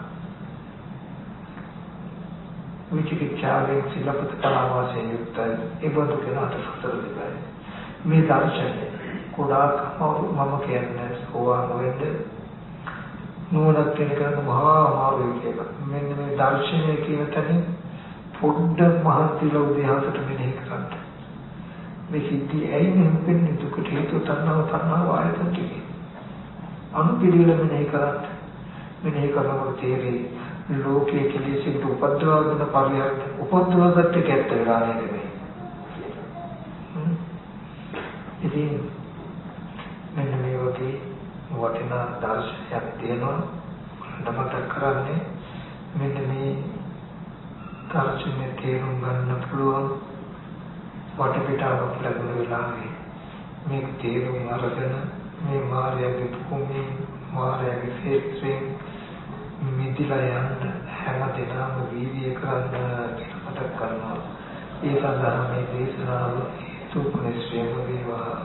විචිකිච්ඡාවෙන් සිල්පත කලාවාසයෙන් යුක්තයි. ඒ බඳු කෙනාට සතර දෙකයි. මේ දර්ශනය ගොඩාක් මම කියන්නේ සෝවාන් වෙන්න නුවණක් කෙනෙකුට මහා අමාරුයි කියලා. මෙන්න මේ දර්ශනය කියන තැනින් පොඩ්ඩක් මහන්සිලා උදේහසට මෙනෙහි කරන්න. මේ සිද්ධි ඇයි මෙන්නේ දුකට හේතුව තණ්හාව ආයතන ටිකේ. අනුපිළිවෙල මෙනෙහි කරන්න. මෙනෙහි කරනකොට තේරෙයි ලෝකයේ කෙලෙසින් උපද්දවගෙන පරිහරණය උපද්දවගත්ත කැත්ත වෙලා නෙමෙයි. ඉතින් මෙන්න මේ වගේ වටිනා දර්ශනයක් තියෙනවා. මට කරන්නේ මෙන්න මේ දර්ශනය තේරුම් ගන්න පුළුවන් වටපිටාවක් ලැබෙන වෙලාවේ මේ තේරුම් අරගෙන මේ මායාවේ භූමිය මායාවේ ක්ෂේත්‍රයෙන් මිදිලා යන්න හැම දිනම වීර්යය කරන්න කියලා මතක් කරනවා. ඒ සඳහා මේ දේශනාව තුප්පනිශ්‍රේම වේවා.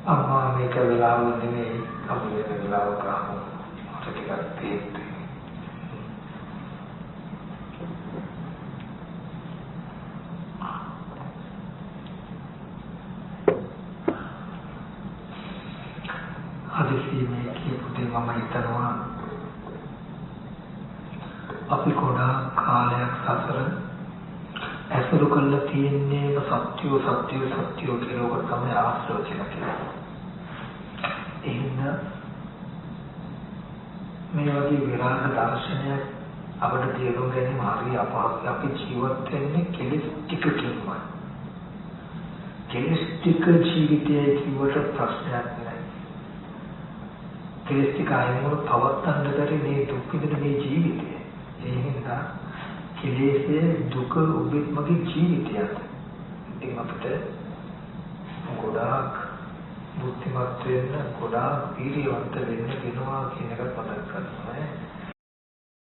අම්මා මේක වෙලාව නෙමෙයි අපේ වෙලාව කරමු. මට ටිකක් තේරෙන්නේ. හදිසියේ කියපුදේ මම හිතනවා අපි ගොඩාක් කාලයක් සසර ඇසුරු කරලා තියෙන්නේ සත්‍යෝ කියලා තමයි ආශ්‍රව කියලා කියනවා. එහෙනම් මේ වගේ විරාග දර්ශනයක් අපිට තේරුම් ගැනීම හරිය අපහසුයි. අපි ජීවත් වෙන්නේ කෙලෙස් ටිකකින්මයි. කෙලෙස් ටික ජීවිතයේ කිව්වට ප්‍රශ්නයක් නෑ. කෙලෙස් ටික අයිමොර පවත්තන්න බැරි මේ දුක් විඳින මේ ජීවිතය. ඒ හින්දා කෙලෙස්ේ දුක ඔබේ මගේ ජීවිතයක්. ඉතින් අපිට ගොඩාක් බුද්ධිමත් වෙන්න, ගොඩාක් වීර්යවන්ත වෙන්න වෙනවා කියන එක මතක් කරගන්න.